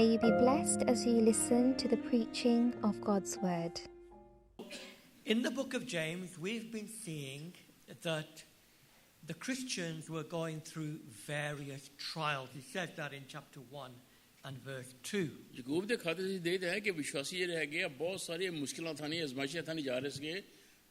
May you be blessed as you listen to the preaching of God's word. In the book of James, we've been seeing that the Christians were going through various trials. He says that in chapter 1 and verse 2. Yakub ਦੇ ਖਾਤੇ ਵਿੱਚ ਦੇਖਦੇ ਹਾਂ ਕਿ ਵਿਸ਼ਵਾਸੀ ਜਿਹੜੇ ਹੈਗੇ ਆ ਬਹੁਤ ਸਾਰੀਆਂ ਮੁਸ਼ਕਲਾਂ ਥਾਣੀ ਅਜ਼ਮਾਇਸ਼ਾਂ ਥਾਣੀ ਜਾ ਰਹੇ ਸੀਗੇ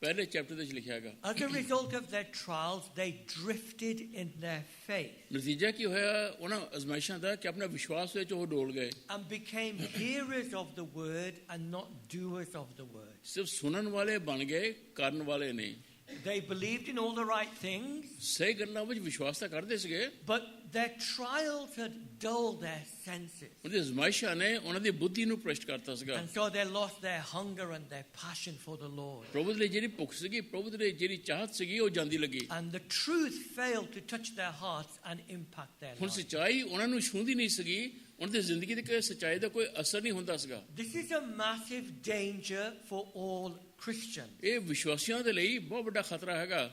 ਪਹਿਲੇ ਚੈਪਟਰ ਦੇ ਵਿੱਚ ਲਿਖਿਆ ਹੈਗਾ As a result of their trials, they drifted in their faith ਨਤੀਜਾ ਕੀ ਹੋਇਆ ਉਹਨਾਂ ਅਜ਼ਮਾਇਸ਼ਾਂ ਦਾ ਕਿ ਆਪਣਾ ਵਿਸ਼ਵਾਸ ਵਿੱਚ ਉਹ ਡੋਲ ਗਏ and became hearers of the word and not doers of the word. ਸਿਰਫ ਸੁਣਨ ਵਾਲੇ ਬਣ ਗਏ ਕਰਨ ਵਾਲੇ ਨਹੀਂ They believed in all the right things, ਸਹੀ ਗੱਲਾਂ ਵਿੱਚ ਵਿਸ਼ਵਾਸ ਤਾਂ ਕਰਦੇ ਸੀਗੇ but their trials had dulled their senses. ਉਹਦੀ ਅਜ਼ਮਾਇਸ਼ਾਂ ਨੇ ਉਹਨਾਂ ਦੀ ਬੁੱਧੀ ਨੂੰ ਭ੍ਰਿਸ਼ਟ ਕਰਤਾ ਸੀਗਾ And so they lost their hunger and their passion for the Lord. ਪ੍ਰਭੂ ਦੇ ਲਈ ਜਿਹੜੀ ਭੁੱਖ ਸੀਗੀ ਪ੍ਰਭੂ ਦੇ ਲਈ ਜਿਹੜੀ ਚਾਹਤ ਸੀਗੀ ਉਹ ਜਾਂਦੀ ਲੱਗੀ And the truth failed to touch their hearts and impact their ਹੁਣ lives. ਸੱਚਾਈ ਉਹਨਾਂ ਨੂੰ ਛੂੰਹਦੀ ਨਹੀਂ ਸੀਗੀ ਉਹਨਾਂ ਦੀ ਜ਼ਿੰਦਗੀ ਤੇ ਕੋਈ ਸੱਚਾਈ ਦਾ ਕੋਈ ਅਸਰ ਨਹੀਂ ਹੁੰਦਾ ਸੀਗਾ This is a massive danger for all Christians. ਇਹ ਵਿਸ਼ਵਾਸੀਆਂ ਦੇ ਲਈ ਬਹੁਤ ਵੱਡਾ ਖਤਰਾ ਹੈਗਾ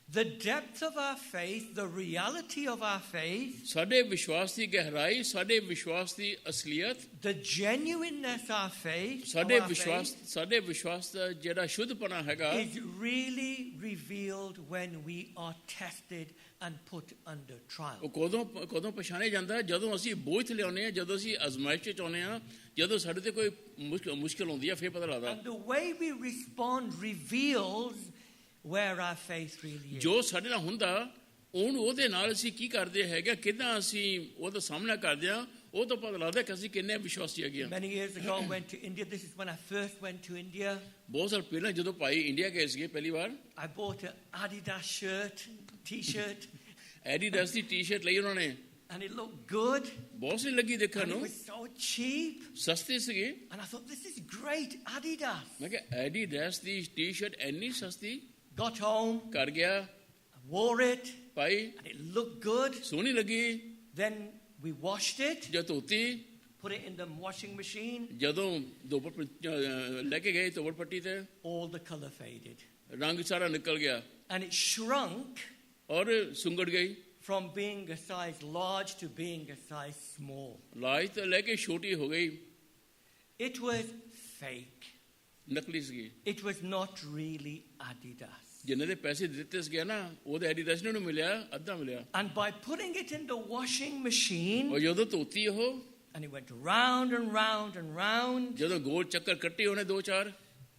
The depth of our faith, the reality of our faith, ਸਾਡੇ ਵਿਸ਼ਵਾਸ ਦੀ ਗਹਿਰਾਈ ਸਾਡੇ ਵਿਸ਼ਵਾਸ ਦੀ ਅਸਲੀਅਤ the genuineness of our faith, ਸਾਡੇ ਵਿਸ਼ਵਾਸ ਦਾ ਜਿਹੜਾ ਸ਼ੁੱਧਪਨਾ ਹੈਗਾ is really revealed when we are tested and put under trial. ਉਹ ਕਦੋਂ ਪਛਾਣਿਆ ਜਾਂਦਾ ਜਦੋਂ ਅਸੀਂ ਬੋਝ ਲਿਆਉਂਦੇ ਹਾਂ ਜਦੋਂ ਅਸੀਂ ਅਜ਼ਮਾਇਸ਼ 'ਚ ਆਉਂਦੇ ਹਾਂ ਜਦੋਂ ਸਾਡੇ ਤੇ ਕੋਈ ਮੁਸ਼ਕਲ ਹੁੰਦੀ ਹੈ ਫਿਰ ਪਤਾ ਲੱਗਦਾ And the way we respond reveals where our faith really is. ਜੋ ਸਾਡੇ ਨਾਲ ਹੁੰਦਾ ਉਹਦੇ ਨਾਲ ਅਸੀਂ ਕੀ ਕਰਦੇ ਹੈਗੇ ਕਿੱਦਾਂ ਅਸੀਂ ਉਹਦਾ ਸਾਹਮਣਾ ਕਰਦੇ ਹਾਂ ਉਹ ਤਾਂ ਪਤਾ ਲੱਗਦਾ ਕਿ ਅਸੀਂ ਕਿੰਨੇ ਵਿਸ਼ਵਾਸੀ ਹੈਗੇ ਹਾਂ Many years ago I went to India. This is when I first went to India. ਬਹੁਤ ਸਾਲ ਪਹਿਲਾਂ ਜਦੋਂ ਭਾਈ ਇੰਡੀਆ ਗਏ ਸੀਗੇ ਪਹਿਲੀ ਵਾਰ I bought an Adidas shirt, t-shirt, Adidas the T shirt ਲਈ ਉਹਨਾਂ ਨੇ and it looked good. ਬਹੁਤ ਸੀ ਲੱਗੀ ਦੇਖਣ And it ਨੂੰ was so cheap. ਸਸਤੇ ਸੀਗੇ And I thought, this is great, Adidas. ਮੈਂ ਕਿਹਾ ਐਡੀਡਾਸ ਦੀ ਟੀ-ਸ਼ਰਟ ਇੰਨੀ ਸਸਤੀ Got home, ਕਰ ਗਿਆ wore it, Bhai and it looked good. ਸੋਹਣੀ ਲੱਗੀ Then we washed it, ਜਦ ਧੋਤੀ put it in the washing machine. ਜਦੋਂ ਧੋਪੜ ਲੈ ਕੇ ਗਏ ਧੋਪੜ ਪੱਟੀ ਤੇ All the color faded. ਰੰਗ ਸਾਰਾ ਨਿਕਲ ਗਿਆ And it shrunk ਔਰ ਸੁੰਗੜ ਗਈ from being a size large to being a size small. ਲਾਜ ਤੋਂ ਲੈ ਕੇ ਛੋਟੀ ਹੋ ਗਈ It was fake. ਨਕਲੀ ਸੀਗੀ It was not really Adidas. ਜਿੰਨੇ ਦੇ ਪੈਸੇ ਦਿੱਤੇ ਸੀਗੇ ਨਾ ਉਹਦੇ ਐਡੀਡਾਸ ਨੂੰ ਮਿਲਿਆ ਅੱਧਾ ਮਿਲਿਆ And by putting it in the washing machine, ਉਹ ਜਦੋਂ ਧੋਤੀ ਉਹ and it went round and round and round, ਜਦੋਂ ਗੋਲ ਚੱਕਰ ਕੱਟੇ ਉਹਨੇ ਦੋ ਚਾਰ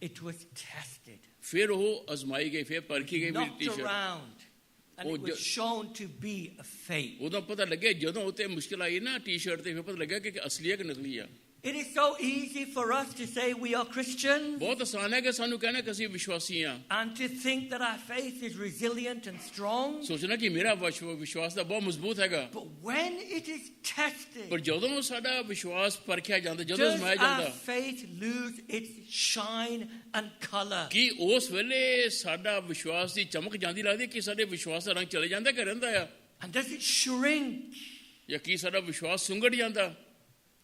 it was tested, ਫਿਰ ਉਹ ਅਜ਼ਮਾਈ ਗਈ ਫਿਰ ਪਰਖੀ ਗਈ ਮੇਰੀ knocked T-shirt around, and it was shown to be a fake. ਉਦੋਂ ਪਤਾ ਲੱਗਿਆ ਜਦੋਂ ਉੱਤੇ ਮੁਸ਼ਕਿਲ ਆਈ ਨਾ ਟੀ-ਸ਼ਰਟ ਤੇ ਫਿਰ ਪਤਾ ਲੱਗਿਆ ਕਿ ਅਸਲੀ ਹੈ ਕਿ ਨਕਲੀ ਆ It is so easy for us to say we are Christians ਬਹੁਤ ਆਸਾਨ ਹੈ ਕਿ ਸਾਨੂੰ ਕਹਿਣਾ ਕਿ ਅਸੀਂ ਵਿਸ਼ਵਾਸੀ ਹਾਂ and to think that our faith is resilient and strong. ਸੋਚਣਾ ਕਿ ਮੇਰਾ ਵਿਸ਼ਵਾਸ ਤਾਂ ਬਹੁਤ ਮਜ਼ਬੂਤ ਹੈਗਾ But when it is tested, ਪਰ ਜਦੋਂ ਸਾਡਾ ਵਿਸ਼ਵਾਸ ਪਰਖਿਆ ਜਾਂਦਾ ਜਦੋਂ does ਅਜ਼ਮਾਇਆ our ਜਾਂਦਾ faith lose its shine and color? ਕਿ ਉਸ ਵੇਲੇ ਸਾਡਾ ਵਿਸ਼ਵਾਸ ਦੀ ਚਮਕ ਜਾਂਦੀ ਲੱਗਦੀ ਕਿ ਸਾਡੇ ਵਿਸ਼ਵਾਸ ਦਾ ਰੰਗ ਚਲੇ ਜਾਂਦਾ ਕਿ ਰਹਿੰਦਾ ਆ And does it shrink? ਜਾਂ ਕੀ ਸਾਡਾ ਵਿਸ਼ਵਾਸ ਸੁੰਗੜ ਜਾਂਦਾ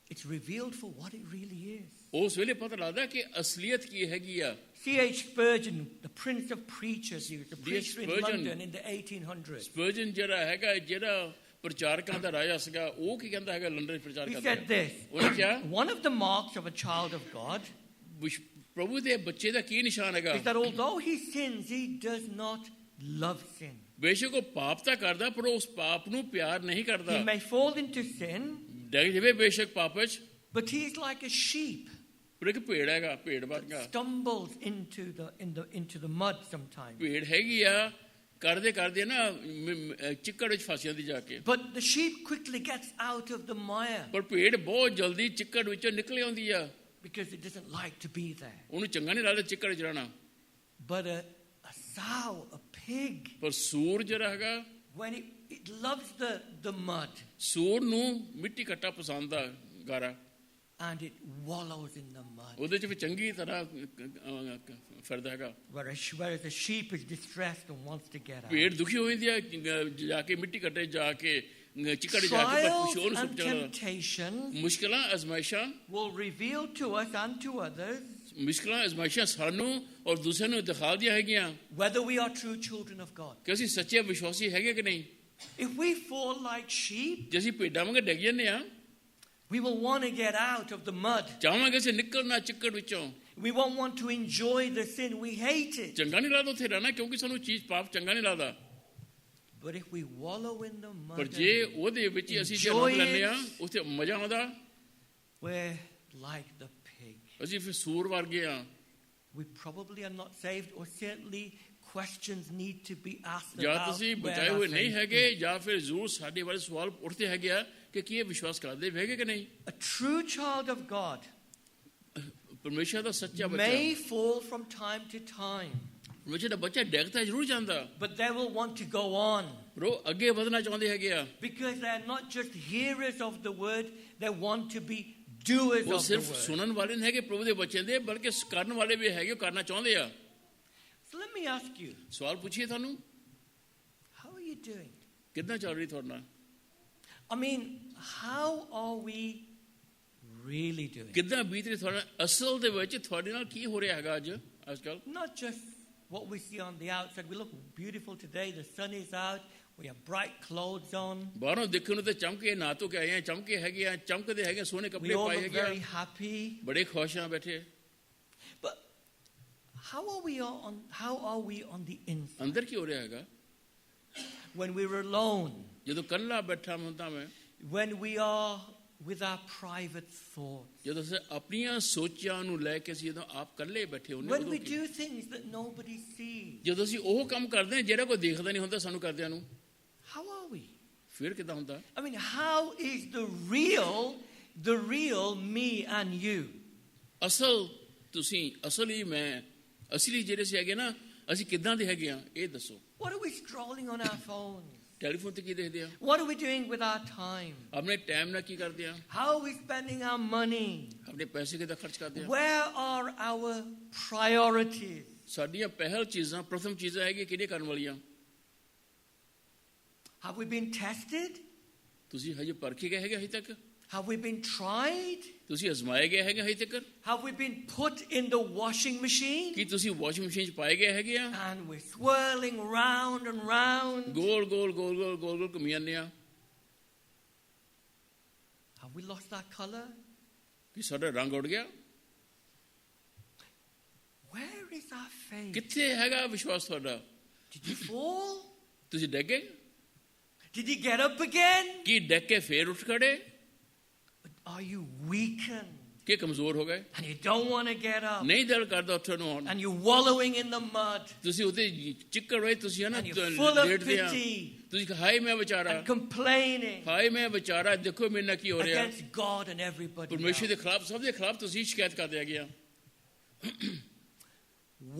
It's revealed for what it really is. ਉਸ ਵੇਲੇ ਪਤਾ ਲੱਗਦਾ ਕਿ ਅਸਲੀਅਤ ਕੀ ਹੈਗੀ ਆ C.H. Spurgeon, the prince of preachers, he was a D.H. preacher in Spurgeon. London in the 1800s. ਸਪਰਜਨ ਜਿਹੜਾ ਹੈਗਾ ਜਿਹੜਾ ਪ੍ਰਚਾਰਕਾਂ ਦਾ ਰਾਜਾ ਸੀਗਾ ਉਹ ਕੀ ਕਹਿੰਦਾ ਹੈਗਾ ਲੰਡਨ ਪ੍ਰਚਾਰ He ਕਰਦਾ said this, ਉਹਨੇ ਕਿਹਾ one of the marks of a child of God ਪ੍ਰਭੂ ਦੇ ਬੱਚੇ ਦਾ ਕੀ ਨਿਸ਼ਾਨ ਹੈਗਾ is that although he sins, he does not love sin. ਬੇਸ਼ੱਕ ਉਹ ਪਾਪ ਤਾਂ ਕਰਦਾ ਪਰ ਉਸ ਪਾਪ ਨੂੰ ਪਿਆਰ ਨਹੀਂ He ਕਰਦਾ may fall into sin, ਡਿੱਗ ਜਾਵੇ ਬੇਸ਼ੱਕ ਪਾਪ ਵਿੱਚ but he is like a sheep, ਪਰ ਇੱਕ ਭੇਡ ਹੈਗਾ ਭੇਡ ਵਰਗਾ stumbles into the mud sometimes. ਭੇਡ ਹੈਗੀ ਆ ਕਰਦੇ ਕਰਦੇ ਨਾ ਚਿੱਕੜ ਵਿੱਚ ਫਸ ਜਾਂਦੀ ਜਾ ਕੇ But the sheep quickly gets out of the mire ਪਰ ਭੇਡ ਬਹੁਤ ਜਲਦੀ ਚਿੱਕੜ ਵਿੱਚੋਂ ਨਿਕਲ ਆਉਂਦੀ ਆ because it doesn't like to be there. ਉਹਨੂੰ ਚੰਗਾ ਨਹੀਂ ਲੱਗਦਾ ਚਿੱਕੜ ਚ ਰਹਿਣਾ But a sow, a pig, ਪਰ ਸੂਰ ਜਿਹੜਾ ਹੈਗਾ when it loves the mud ਸੂਰ ਨੂੰ ਮਿੱਟੀ ਘੱਟਾ ਪਸੰਦ ਆ ਗਾਰਾ and it wallows in the mud. ਉਹਦੇ ਚ ਵੀ ਚੰਗੀ ਤਰ੍ਹਾਂ ਫਿਰਦਾ ਹੈਗਾ Whereas the sheep is distressed and wants to get out. ਭੇਡ ਦੁਖੀ ਹੋ ਜਾਂਦੀ ਆ ਜਾ ਕੇ ਮਿੱਟੀ ਘੱਟੇ ਜਾ ਕੇ ਚਿੱਕੜ ਜਾ ਕੇ ਪਰ Trials ਕੁਛ ਹੋਰ and ਸੁੱਟ temptations ਮੁਸ਼ਕਲਾਂ ਅਜ਼ਮਾਇਸ਼ਾਂ will reveal to us and to others ਮੁਸ਼ਕਲਾਂ ਅਜ਼ਮਾਇਸ਼ਾਂ ਸਾਨੂੰ ਔਰ ਦੂਸਰਿਆਂ ਨੂੰ ਦਿਖਾਉਂਦੀਆਂ ਹੈਗੀਆਂ whether we are true children of God. ਕਿ ਅਸੀਂ ਸੱਚੇ ਵਿਸ਼ਵਾਸੀ ਹੈਗੇ ਕਿ ਨਹੀਂ If we fall like sheep, ਜੇ ਅਸੀਂ ਭੇਡਾਂ ਵਾਂਗ ਡਿੱਗ ਜਾਂਦੇ ਆ We will want to get out of the mud. ਚਾਹਾਂਗੇ ਅਸੀਂ ਨਿਕਲਣਾ ਚਿੱਕੜ ਵਿੱਚੋਂ। We won't want to enjoy the sin. We hate it. ਚੰਗਾ ਨਹੀਂ ਲੱਗਦਾ ਉੱਥੇ ਰਹਿਣਾ, ਕਿਉਂਕਿ ਸਾਨੂੰ ਚੀਜ਼ ਪਾਪ ਚੰਗਾ ਨਹੀਂ ਲੱਗਦਾ। But if we wallow in the mud, ਪਰ ਜੇ ਉਹਦੇ ਵਿੱਚ ਅਸੀਂ ਜੇ ਆਨੰਦ ਲੈਂਦੇ ਆ, ਉੱਥੇ ਮਜ਼ਾ ਆਉਂਦਾ। we're like the pig. ਅਸੀਂ ਫਿਰ ਸੂਰ ਵਰਗੇ ਆ। We probably are not saved, or certainly questions need to be asked ਜਾਂ about ਤੁਸੀਂ where ਬਚਾਏ our ਹੋਏ ਨਹੀਂ faith ਹੈਗੇ, is. ਜਾਂ ਫਿਰ ਜ਼ਰੂਰ ਸਾਡੇ ਬਾਰੇ ਸਵਾਲ ਉੱਠਦੇ ਹੈਗੇ ਆ ਕਿ ਕੀ ਇਹ ਵਿਸ਼ਵਾਸ ਕਰਦੇ ਹੈਗੇ ਕਿ ਨਹੀਂ। A true child of God ਪਰਮੇਸ਼ਰ ਦਾ ਸੱਚਾ ਬੱਚਾ, may fall from time to time, ਪਰਮੇਸ਼ਰ ਦਾ ਬੱਚਾ ਡਿੱਗਦਾ ਜ਼ਰੂਰ ਜਾਂਦਾ, but they will want to go on ਪਰ ਉਹ ਅੱਗੇ ਵਧਣਾ ਚਾਹੁੰਦੇ ਹੈਗੇ ਆ। because they're not just hearers of the word, they want to be doers ਉਹ of the ਸਿਰਫ word. ਸੁਣਨ ਵਾਲੇ ਨਹੀਂ ਹੈਗੇ ਪ੍ਰਭੂ ਦੇ ਬੱਚੇ ਦੇ, ਬਲਕਿ ਕਰਨ ਵਾਲੇ ਵੀ ਹੈਗੇ, ਉਹ ਕਰਨਾ ਚਾਹੁੰਦੇ ਆ। So let me ask you, ਸਵਾਲ ਪੁੱਛੀਏ ਤੁਹਾਨੂੰ, how are you doing? ਕਿੱਦਾਂ ਚੱਲ ਰਹੀ ਤੁਹਾਡੇ ਨਾਲ? I mean, how are we really doing? ਕਿੱਦਾਂ ਬੀਤ ਰਹੀ ਤੁਹਾਡੇ ਨਾਲ? ਅਸਲ ਦੇ ਵਿੱਚ ਤੁਹਾਡੇ ਨਾਲ ਕੀ ਹੋ ਰਿਹਾ ਹੈਗਾ ਅੱਜ ਕੱਲ? Not just what we see on the outside. We look beautiful today, the sun is out, we have bright clothes on, ਬਾਹਰੋਂ ਦੇਖਣ ਨੂੰ ਤੇ ਚਮਕੇ, ਨਹਾ ਧੋ ਕੇ ਆਏ ਆ, ਚਮਕੇ ਹੈਗੇ ਆ, ਚਮਕਦੇ ਹੈਗੇ, ਸੋਹਣੇ we ਕੱਪੜੇ all ਪਾਏ look ਹੈਗੇ very ਆ, happy. ਬੜੇ ਖੁਸ਼ ਆ ਬੈਠੇ। But how are we on the inside? ਅੰਦਰ ਕੀ ਹੋ ਰਿਹਾ ਹੈਗਾ? When we're alone, ਜਦੋਂ ਕੱਲਾ ਬੈਠਾ ਹੁੰਦਾ ਮੈਂ, when we are with our private thoughts, ਜਦੋਂ ਅਸੀਂ ਆਪਣੀਆਂ ਸੋਚਾਂ ਨੂੰ ਲੈ ਕੇ ਅਸੀਂ ਜਦੋਂ ਆਪ ਇਕੱਲੇ ਬੈਠੇ ਹੁੰਦੇ, when we ਉਦੋਂ do things that nobody sees, ਜਦੋਂ ਅਸੀਂ ਉਹ ਕੰਮ ਕਰਦੇ ਹਾਂ ਜਿਹੜਾ ਕੋਈ ਦੇਖਦਾ ਨਹੀਂ ਹੁੰਦਾ ਸਾਨੂੰ ਕਰਦਿਆਂ ਨੂੰ, how are we? ਫਿਰ ਕਿੱਦਾਂ ਹੁੰਦਾ? I mean, how is the real me and you? ਅਸਲ ਤੁਸੀਂ, ਅਸਲੀ ਮੈਂ, ਅਸਲੀ ਜਿਹੜੇ ਸੀ ਹੈਗੇ ਨਾ, ਅਸੀਂ ਕਿੱਦਾਂ ਦੇ ਹੈਗੇ ਆ ਇਹ ਦੱਸੋ। What are we scrolling on our phones? Telephone ਤੇ ਕੀ ਦੇਖਦੇ ਆ? What are we doing with our time? ਆਪਣੇ ਟਾਈਮ ਨਾਲ ਕੀ ਕਰਦੇ ਆ? How are we spending our money? ਆਪਣੇ ਪੈਸੇ ਕਿੱਦਾਂ ਖਰਚ ਕਰਦੇ ਆ? Where are our priorities? ਸਾਡੀਆਂ ਪਹਿਲ ਚੀਜ਼ਾਂ, ਪ੍ਰਥਮ ਚੀਜ਼ਾਂ ਹੈਗੀਆਂ ਕਿਹੜੀਆਂ ਕਰਨ ਵਾਲੀਆਂ? Have we been tested? ਤੁਸੀਂ ਹਜੇ ਪਰਖੇ ਗਏ ਹੈਗੇ ਹਜੇ ਤੱਕ? Have we been tried? ਤੁਸੀਂ ਅਜ਼ਮਾਏ ਗਏ ਹੈਗੇ ਹਜੇ ਤੱਕ? Have we been put in the washing machine? ਕੀ ਤੁਸੀਂ ਵਾਸ਼ਿੰਗ ਮਸ਼ੀਨ 'ਚ ਪਾਏ ਗਏ ਹੈਗੇ ਆ? And we're swirling round and round. ਗੋਲ ਗੋਲ ਗੋਲ ਗੋਲ ਗੋਲ ਗੋਲ ਘੁੰਮੀ ਜਾਂਦੇ ਆ। Have we lost our color? ਕੀ ਸਾਡਾ ਰੰਗ ਉੱਡ ਗਿਆ? Where is our faith? ਕਿੱਥੇ ਹੈਗਾ ਵਿਸ਼ਵਾਸ ਤੁਹਾਡਾ? Did you fall? ਤੁਸੀਂ ਡਿੱਗ ਗਏ? Did you get up again? ਕੀ ਡਿੱਗ ਕੇ ਫੇਰ ਉੱਠ ਖੜੇ? Are you weakened? ਕਿ ਕਮਜ਼ੋਰ ਹੋ ਗਏ? And you don't want to get up. ਨਹੀਂ ਦਿਲ ਕਰਦਾ ਉੱਠਣ ਨੂੰ ਹੁਣ। And you're wallowing in the mud. ਤੁਸੀਂ ਉੱਤੇ ਚਿੱਕੜ ਹੋਏ, ਤੁਸੀਂ ਹਨਾ And you're full of ਲੇਟਦੇ ਆ, pity ਤੁਸੀਂ ਹਾਏ ਮੈਂ ਵਿਚਾਰਾ, and complaining ਹਾਏ ਮੈਂ ਵਿਚਾਰਾ, ਦੇਖੋ ਮੇਰੇ ਨਾਲ ਕੀ ਹੋ ਰਿਹਾ। against God and everybody ਪਰਮੇਸ਼ਰ ਦੇ else. ਖਿਲਾਫ, ਸਭ ਦੇ ਖਿਲਾਫ ਤੁਸੀਂ ਸ਼ਿਕਾਇਤ ਕਰਦੇ ਹੈਗੇ ਆ।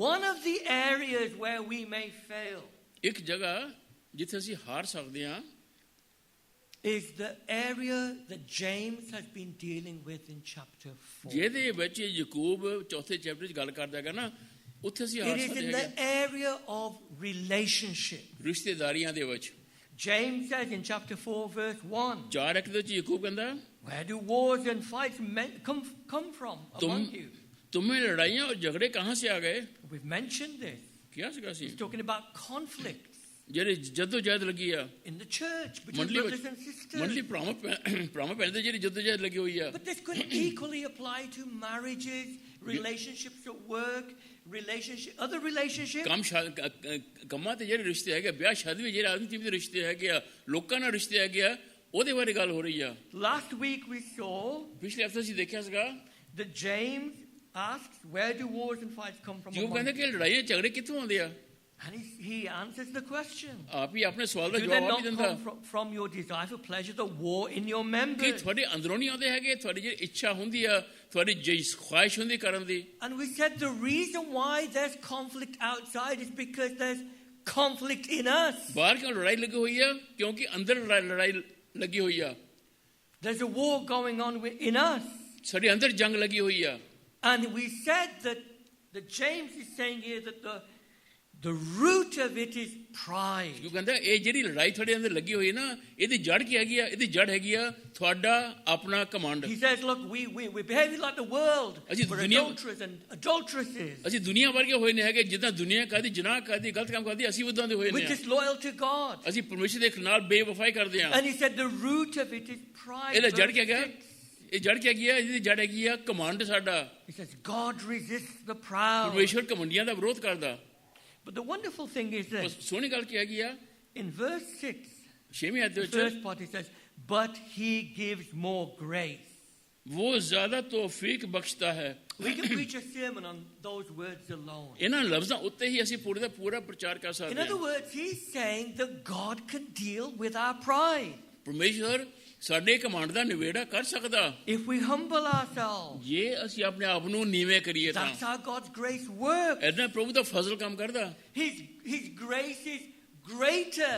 One of the areas where we may fail ਇੱਕ ਜਗ੍ਹਾ ਜਿੱਥੇ ਅਸੀਂ ਹਾਰ ਸਕਦੇ ਹਾਂ is the area that James has been dealing with in chapter 4. ਜਿਹਦੇ ਵਿੱਚ ਯਾਕੂਬ ਚੌਥੇ ਚੈਪਟਰ 'ਚ ਗੱਲ ਕਰਦਾ ਹੈਗਾ ਨਾ, ਉੱਥੇ ਅਸੀਂ ਹਾਰ It is ਸਕਦੇ in the ਹੈਗੇ area of relationship. ਰਿਸ਼ਤੇਦਾਰੀਆਂ ਦੇ ਵਿੱਚ। James says in chapter 4 verse 1, 4:1 ਦੇ ਵਿੱਚ ਯਾਕੂਬ ਕਹਿੰਦਾ, where do wars and fights come from among you? तुम्हें लड़ाइयाँ और झगड़े कहाँ से आ गए? We've mentioned this. क्या सीखा सी? He's talking about conflicts ਜਿਹੜੇ ਜਦੋਜਹਿਦ ਲੱਗੀ ਆ in the church between ਮੰਡਲੀ brothers ਵਿੱਚ, and sisters. ਮੰਡਲੀ ਭਰਾਵਾਂ ਭੈਣਾਂ ਜਿਹੜੀ ਜਦੋਜਹਿਦ ਲੱਗੀ ਹੋਈ ਆ। But this could equally apply to marriages, relationships at work, other relationships. ਕੰਮਾਂ ਤੇ ਜਿਹੜੇ ਰਿਸ਼ਤੇ ਹੈਗੇ, ਵਿਆਹ ਸ਼ਾਦੀ ਵਿੱਚ ਜਿਹੜੇ ਆਦਮੀ ਦੇ ਰਿਸ਼ਤੇ ਹੈਗੇ ਆ, ਲੋਕਾਂ ਨਾਲ ਰਿਸ਼ਤੇ ਹੈਗੇ ਆ, ਉਹਦੇ ਬਾਰੇ ਗੱਲ ਹੋ ਰਹੀ ਆ। Last week we saw ਪਿਛਲੇ ਹਫ਼ਤੇ ਅਸੀਂ ਦੇਖਿਆ ਸੀਗਾ that James asks, where do wars and fights come from ਜੋ among ਕਹਿੰਦਾ you? ਕਿ ਲੜਾਈਆਂ ਝਗੜੇ ਕਿੱਥੋਂ ਆਉਂਦੇ ਆ? And he answers the question. ਆਪ ਹੀ ਆਪਣੇ ਸਵਾਲ ਦਾ Do they ਜਵਾਬ ਆਪ ਹੀ not ਦਿੰਦਾ come from your desire for pleasure that war in your ਕਿ members? ਤੁਹਾਡੇ ਅੰਦਰੋਂ ਨਹੀਂ ਆਉਂਦੇ ਹੈਗੇ, ਤੁਹਾਡੀ ਜਿਹੜੀ ਇੱਛਾ ਹੁੰਦੀ ਆ, ਤੁਹਾਡੀ ਜਿਹੜੀ ਖੁਆਇਸ਼ ਹੁੰਦੀ ਕਰਨ ਦੀ। And we said the reason why there's conflict outside is because there's conflict in us. ਬਾਹਰ ਕਿਉਂ ਲੜਾਈ ਲੱਗੀ ਹੋਈ ਆ? ਕਿਉਂਕਿ ਅੰਦਰ ਲੜਾਈ ਲੱਗੀ ਹੋਈ ਆ। There's a war going on in us. ਸਾਡੇ ਅੰਦਰ ਜੰਗ ਲੱਗੀ ਹੋਈ ਆ। And we said that James is saying here that the root of it is pride. ਕਿਉਂ ਕਹਿੰਦਾ ਇਹ ਜਿਹੜੀ ਲੜਾਈ ਤੁਹਾਡੇ ਅੰਦਰ ਲੱਗੀ ਹੋਈ ਹੈ ਨਾ, ਇਹਦੀ ਜੜ ਕੀ ਹੈਗੀ ਆ? ਇਹਦੀ ਜੜ ਹੈਗੀ ਆ ਤੁਹਾਡਾ ਆਪਣਾ command. He says, look, we're behaving like the world. We're adulterers and adulteresses. ਅਸੀਂ ਦੁਨੀਆ ਵਰਗੇ ਹੋਏ ਨਹੀਂ ਹੈਗੇ, ਜਿੱਦਾਂ ਦੁਨੀਆ ਕਰਦੀ, ਜਨਾਹ ਕਰਦੀ, ਗਲਤ ਕੰਮ ਕਰਦੀ, ਅਸੀਂ ਉਦਾਂ ਦੇ ਹੋਏ We're ਨੇ। disloyal to God. ਅਸੀਂ ਪਰਮੇਸ਼ਰ ਦੇ ਨਾਲ ਬੇਵਫਾਈ ਕਰਦੇ ਹਾਂ। And he said the root of it is pride. ਇਹਦਾ ਜੜ ਕੀ ਹੈਗਾ? ਇਹ ਜੜ ਕੀ ਹੈਗੀ ਆ? ਇਹਦੀ ਜੜ ਹੈਗੀ ਆ ਕਮਾਂਡ ਸਾਡਾ। He says, God resists the proud. ਪਰਮੇਸ਼ਵਰ ਕਮੰਡੀਆਂ ਦਾ ਵਿਰੋਧ ਕਰਦਾ। But the wonderful thing is ਪਰ this. ਸੋਹਣੀ ਗੱਲ ਕੀ ਹੈਗੀ ਆ? In verse 6, 6ਵੀਂ ਅਧਿਆਇ the ਵਿੱਚ first part, he says, but he gives more grace. वो ज्यादा तौफीक बख्शता है। We can preach a sermon on those words alone. ਇਹਨਾਂ ਲਫ਼ਜ਼ਾਂ ਉੱਤੇ ਹੀ ਅਸੀਂ ਪੂਰੇ ਦਾ ਪੂਰਾ ਪ੍ਰਚਾਰ ਕਰ In ਸਕਦੇ other ਹਾਂ। words, he's saying that God can deal with our pride ਪਰਮੇਸ਼ਵਰ ਸਾਡੇ ਕਮਾਂਡ ਦਾ ਨਿਵੇੜਾ ਕਰ ਸਕਦਾ if we humble ourselves. ਜੇ ਅਸੀਂ ਆਪਣੇ ਆਪ ਨੂੰ ਨੀਵੇਂ ਕਰੀਏ ਤਾਂ। That's how God's grace works. ਐਦਾਂ ਪ੍ਰਭੂ ਦਾ ਫਜ਼ਲ ਕੰਮ ਕਰਦਾ। His grace is greater